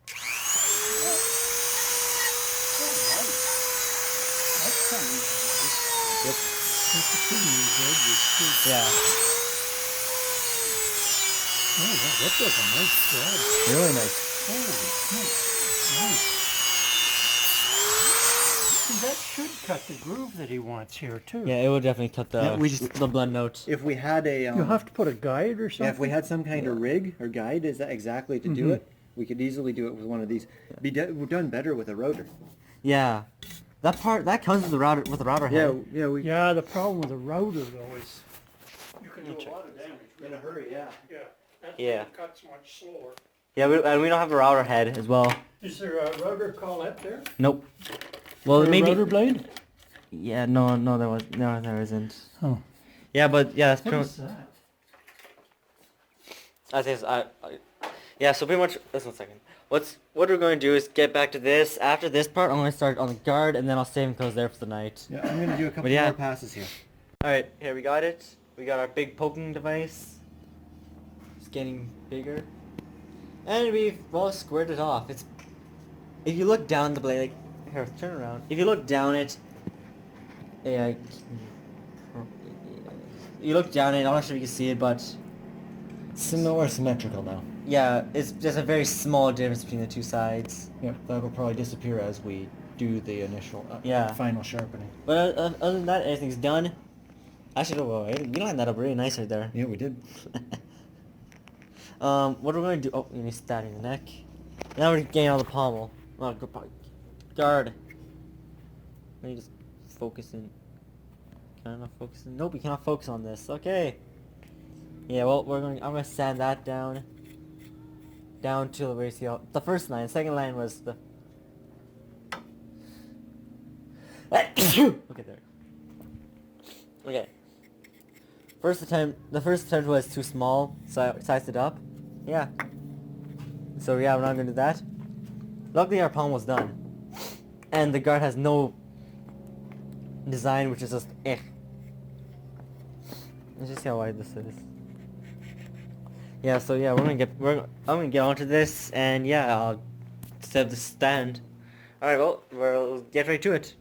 Yep. Yeah. Oh, that does a nice job. Really nice. Nice. That should cut the groove that he wants here too. Yeah, it will definitely cut the the blend note. If we had a... You have to put a guide or something? Yeah, if we had some kind of rig or guide is that exactly to do it, we could easily do it with one of these. We're done better with a router. Yeah. That comes with the router head. Yeah, the problem with a router though is you can do a lot of damage In a hurry, yeah. Yeah. That Yeah. cuts much slower. Yeah, and we don't have a router head as well. Is there a router collet there? Nope. Well, Or a maybe... router blade? Yeah, no, there isn't. Oh. Yeah, but yeah, that's What pretty is that? I think yeah, so pretty much, just 1 second. What we're going to do is get back to this. After this part, I'm going to start on the guard, and then I'll save and close there for the night. Yeah, I'm going to do a couple yeah. more passes here. Alright, here we got it. We got our big poking device. It's getting bigger. And we've all squared it off. If you look down the blade, like, here, turn around. If you look down it, yeah, you look down it, I'm not sure if you can see it, but... It's more symmetrical now. Yeah, it's just a very small difference between the two sides. Yeah, that'll probably disappear as we do the initial, final sharpening. But other than that, everything's done. Actually, we lined that up really nice right there. Yeah, we did. What we're going to do... Oh, you need stabbing the neck. Now we're getting all the pommel. Oh, guard. Let me just focus in. Can I not focus in? Nope, we cannot focus on this. Okay. Yeah, well, I'm going to sand that down. Down to the ratio. The first line. The second line was the... Okay, there. Okay. The first attempt was too small, so I sized it up. Yeah. So yeah, we're not gonna do that. Luckily our palm was done. And the guard has no design, which is just Let's just see how wide this is. Yeah, so yeah, I'm gonna get onto this, and yeah, I'll set the stand. Alright, well, we'll get right to it.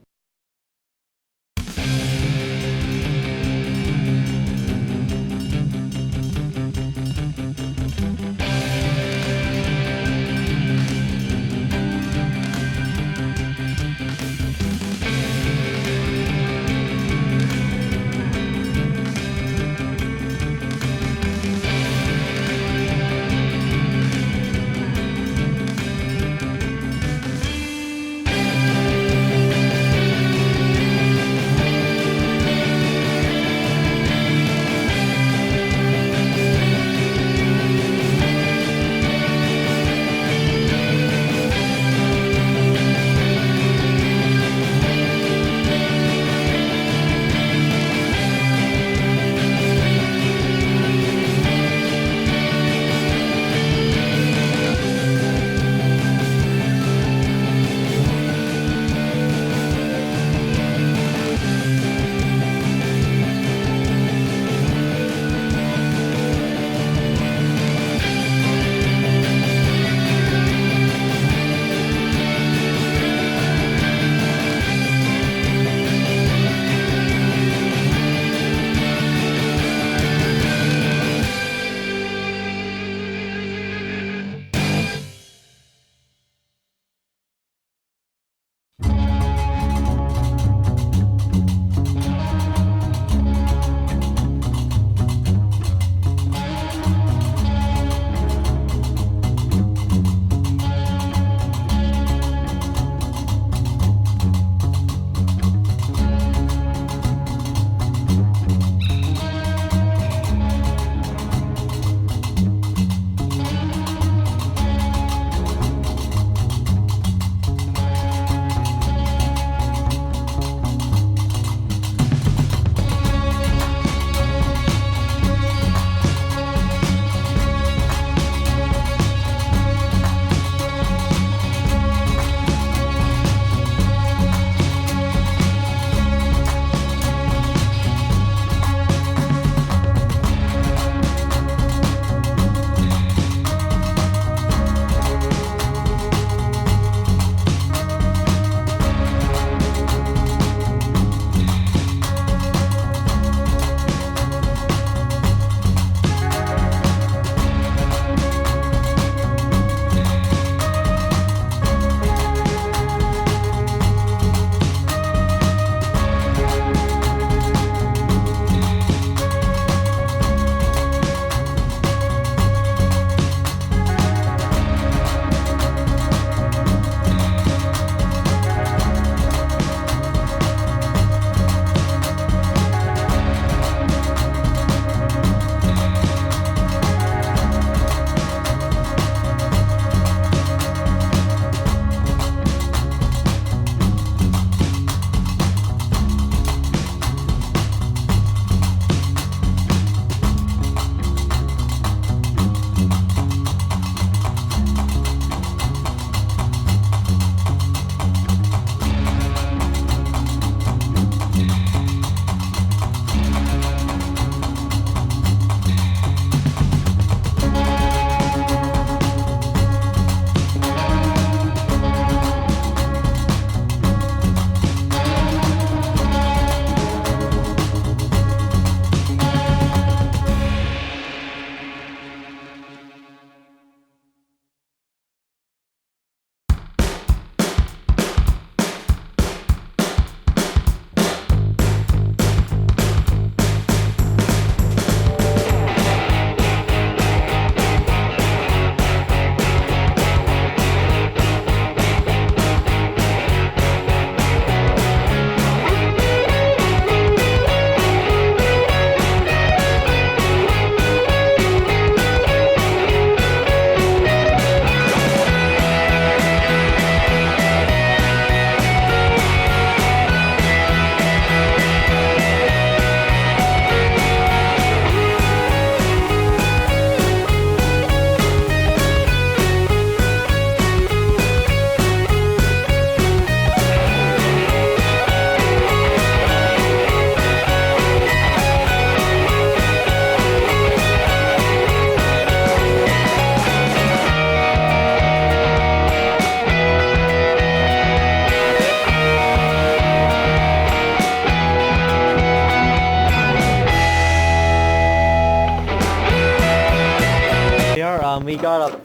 got a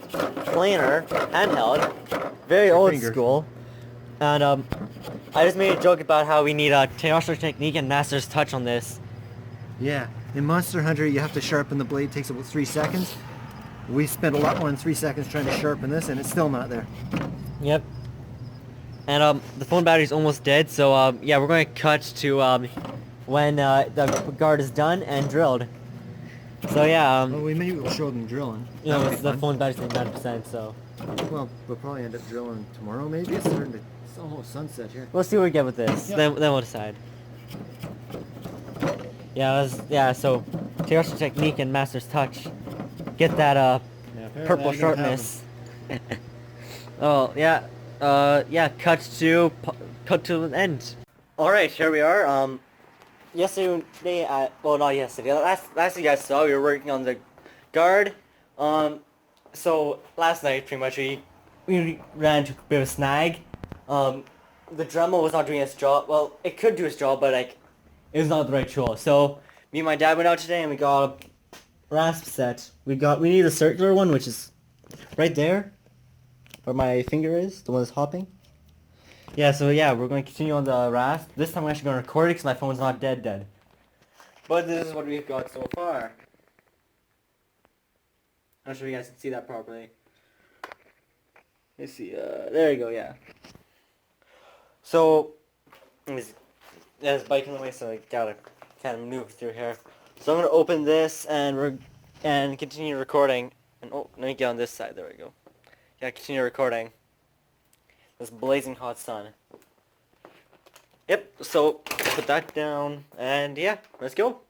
planer, handheld, very old school. And I just made a joke about how we need a terrestrial technique and master's touch on this. Yeah, in Monster Hunter you have to sharpen the blade, it takes about 3 seconds. We spent a lot more than 3 seconds trying to sharpen this and it's still not there. Yep. And the phone battery's almost dead, so yeah, we're going to cut to when the guard is done and drilled. So yeah, well, we maybe will show them drilling. you know, the phone battery's at 90%, so Well, we'll probably end up drilling tomorrow maybe. It's almost sunset here. we'll see what we get with this. Yep. Then we'll decide. Yeah, so terrestrial technique and master's touch. Get that purple sharpness. Oh yeah, yeah. Cut to the end. All right, here we are. Yesterday, well, not yesterday. Last you guys saw, we were working on the guard. So last night, pretty much, we ran into a bit of a snag. The Dremel was not doing its job. Well, it could do its job, but like, it was not the right tool. So me and my dad went out today and we got a rasp set. We need a circular one, which is right there, where my finger is, the one that's hopping. Yeah, so yeah, we're going to continue on the rasp. This time I'm actually going to record it because my phone's not dead. But this is what we've got so far. I'm not sure if you guys can see that properly. Let's see, there you go, yeah. So, there's bike in the way, so I gotta kind of move through here. So I'm gonna open this and continue recording. And oh, let me get on this side. There we go. Yeah, continue recording. This blazing hot sun. Yep. So put that down, and yeah, let's go.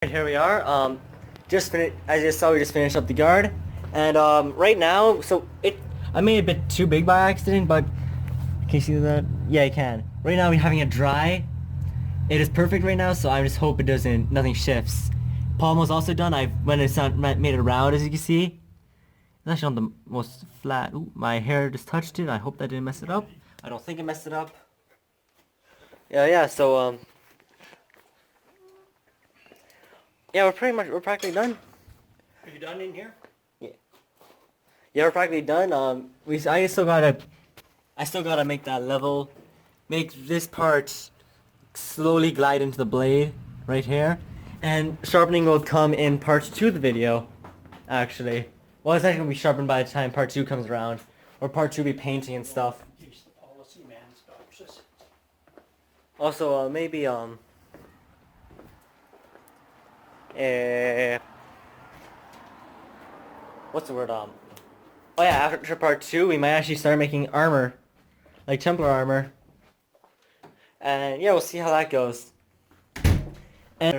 Here we are. As you saw, we just finished up the guard, and right now, I made it a bit too big by accident, but can you see that? Yeah, you can. Right now, we're having it dry. It is perfect right now, so I just hope nothing shifts. Palm was also done. Made it round, as you can see. It's actually on the most flat. Ooh, my hair just touched it. I hope that didn't mess it up. I don't think it messed it up. Yeah. So yeah, we're practically done. Are you done in here? Yeah. Yeah, we're practically done. I still gotta make that level, make this part slowly glide into the blade right here, and sharpening will come in part 2 of the video, actually. Well, it's actually gonna be sharpened by the time part 2 comes around, or part 2 will be painting and stuff. In case the policy man stops us. Also, maybe what's the word, oh yeah, after part 2, we might actually start making armor. Like Templar armor. And yeah, we'll see how that goes. And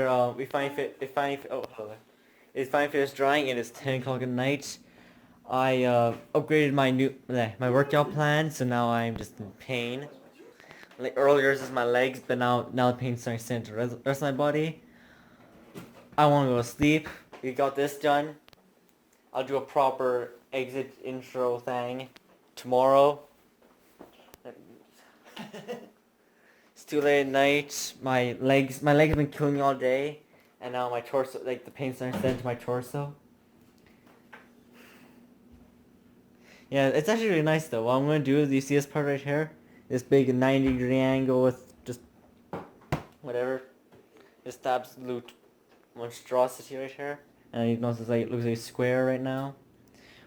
it's finally finished drying. It is 10 o'clock at night. I upgraded my workout plan, so now I'm just in pain. Like earlier it was my legs, but now the pain's starting to send to the rest of my body. I want to go to sleep. We got this done. I'll do a proper exit intro thing tomorrow. It's too late at night. My legs have been killing me all day, and now my torso, like the pain's starting to send to my torso. Yeah, it's actually really nice though. What I'm gonna do is, you see this part right here, this big 90-degree angle with just whatever, just absolute monstrosity right here, and you notice it looks like a square right now.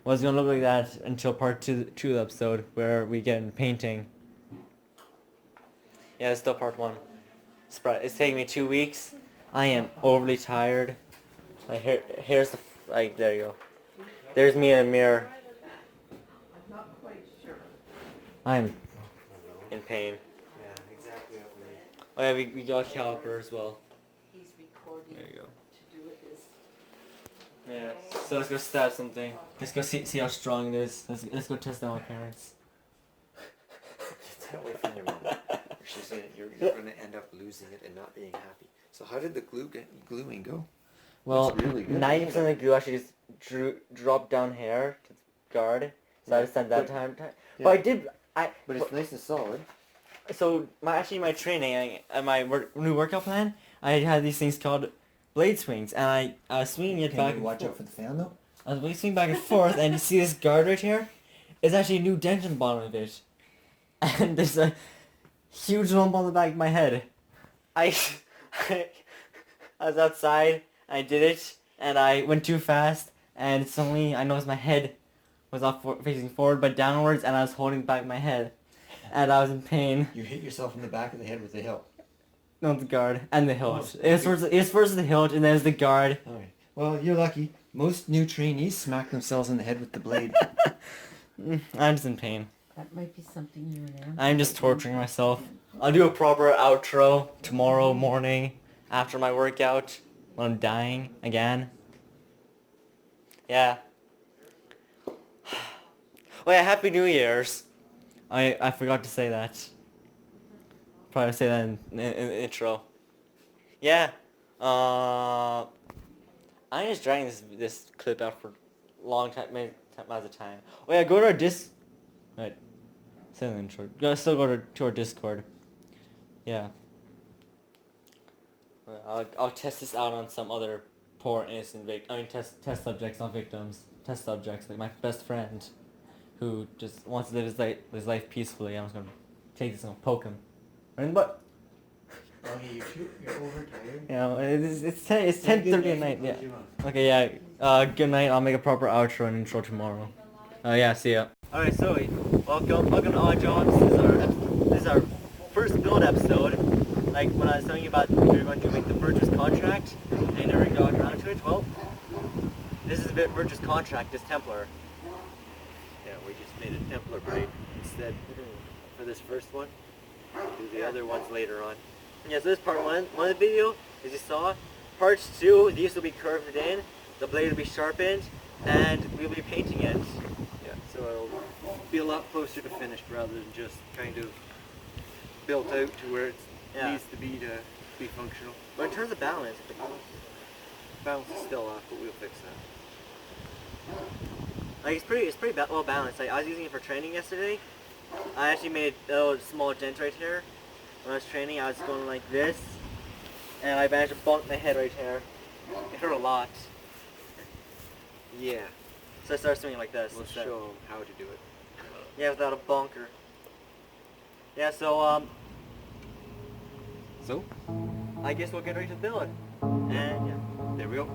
Well, it's gonna look like that until part 2 of the episode, where we get in painting. Yeah, it's still part 1. It's taking me 2 weeks. I am overly tired. My hair, here's the, like, there you go. There's me in a mirror. I'm not quite sure. I'm in pain. Yeah, exactly. Oh yeah, we got caliper as well. He's recording. There you go. To do it is. Yeah. So let's go stab something. Let's go see how strong it is. Let's go test out my parents. Get that away from your mom. She's gonna, you're going to end up losing it and not being happy. So how did the gluing go? Well, That's really good. 90% of the glue actually just dropped down here to the guard. So I just sent that time. Yeah. But I did. But it's nice and solid. So my training, my new workout plan, I had these things called blade swings, and I was swinging it back and watch forth. out for the fan though? I was swinging back and forth, and you see this guard right here? It's actually a new dent in the bottom of it. And there's a huge lump on the back of my head. I was outside, I did it, and I went too fast, and suddenly I noticed my head was not facing forward, but downwards, and I was holding back my head. And I was in pain. You hit yourself in the back of the head with the hilt. No, the guard and the hilt. Oh, It was first the hilt, and then it's the guard. Okay. Well, you're lucky. Most new trainees smack themselves in the head with the blade. I'm just in pain. That might be something you and Aaron. I'm just torturing myself. I'll do a proper outro tomorrow morning after my workout when I'm dying again. Yeah. Oh yeah, Happy New Year's. I forgot to say that. Probably say that in the intro. Yeah. I'm just dragging this clip out for a long time, many amounts of time. Oh yeah, go to our Right. Say the intro. Still go to our Discord. Yeah. I'll test this out on some other poor innocent test subjects, not victims. Test subjects, like my best friend, who just wants to live his life peacefully. I'm just gonna take this and poke him. Right in the butt. Okay, you're overtired. Yeah, it's 10:30 at night. Yeah. Okay, yeah. Good night. I'll make a proper outro and intro tomorrow. Yeah. See ya. All right, so welcome to Odd Jobs. This is our first build episode. Like when I was telling you about we were going to make the Burgess contract, and I never got around to it. Well, this is a bit Burgess contract. This Templar. Yeah, we just made a Templar braid instead for this first one. We'll do the other ones later on. Yeah, so this part one of the video, as you saw, parts 2, these will be curved in, the blade will be sharpened, and we'll be painting it. Yeah, so it'll be a lot closer to finished rather than just kind of built out to where it needs to be functional. But in terms of balance, Balance is still off, but we'll fix that. like it's pretty well balanced. Like I was using it for training yesterday. I actually made a little small dent right here. When I was training, I was going like this, and I managed to bonk my head right here. It hurt a lot. Yeah, So I started swinging like this. we'll instead. show them how to do it. Yeah, without a bonker. Yeah, so So, I guess we'll get ready to build. And yeah. there we go.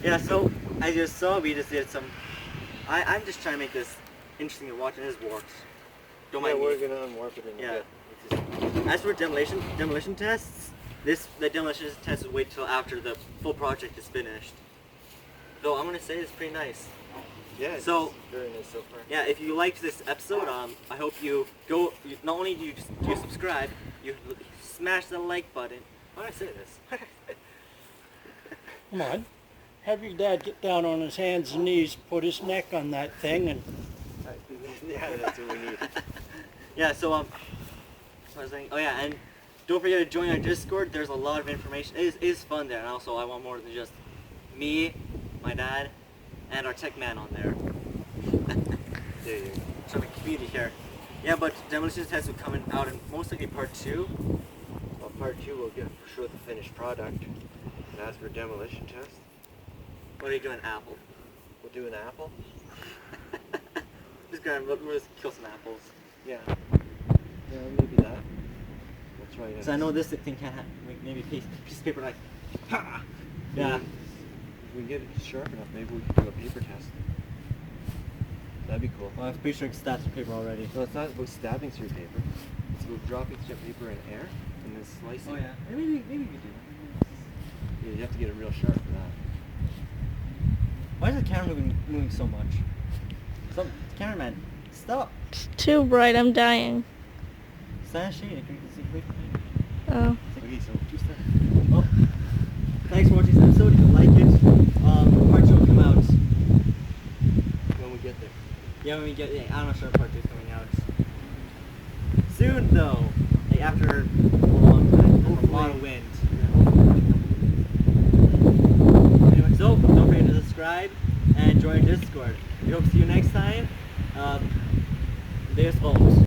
Yeah, so as you saw, we just did some. I'm just trying to make this interesting to watch, and this works. Don't mind me. we're gonna unwarp it in Yeah. a bit. It's just- As for demolition tests, the demolition test will wait till after the full project is finished. Though I'm gonna say it's pretty nice. yeah, it's So- very nice so far. Yeah, if you liked this episode, I hope you go. Not only do you subscribe, you smash the like button. Why did I say this? Come on. Have your dad get down on his hands and knees, put his neck on that thing, and Yeah, that's what we need. Yeah, so what was I saying? Oh yeah, and don't forget to join our Discord. There's a lot of information. It is fun there, and also I want more than just me, my dad, and our tech man on there. There you go. So a community here. Yeah, but demolition tests will come out in most likely part 2. Well, part 2 we'll get for sure the finished product. And as for demolition test, What are you doing, Apple? we'll do an apple. We'll just kill some apples. Yeah. Yeah, maybe that. We'll try it. So I know this thing can't have maybe a piece of paper like. Ha! Yeah. If we get it sharp enough, maybe we can do a paper test. That'd be cool. Well, I'm pretty sure it's stats of paper already. No, it's not about stabbing through paper. It's about dropping through paper in air and then slicing. Oh yeah. Maybe we could do that. Yeah, you have to get it real sharp for that. Why is the camera moving so much? Cameraman, stop. It's too bright, I'm dying. Stand shading. You can see clearly. Oh. Okay, so 2 steps. Well, thanks for watching this episode. If you like it, part 2 will come out. When we get there. Yeah, when we get. Yeah, I'm not sure if part 2 is coming out soon though. Like after a long time, a lot of wind. Anyway, so don't forget to subscribe and join Discord. We hope to see you next time. This holds.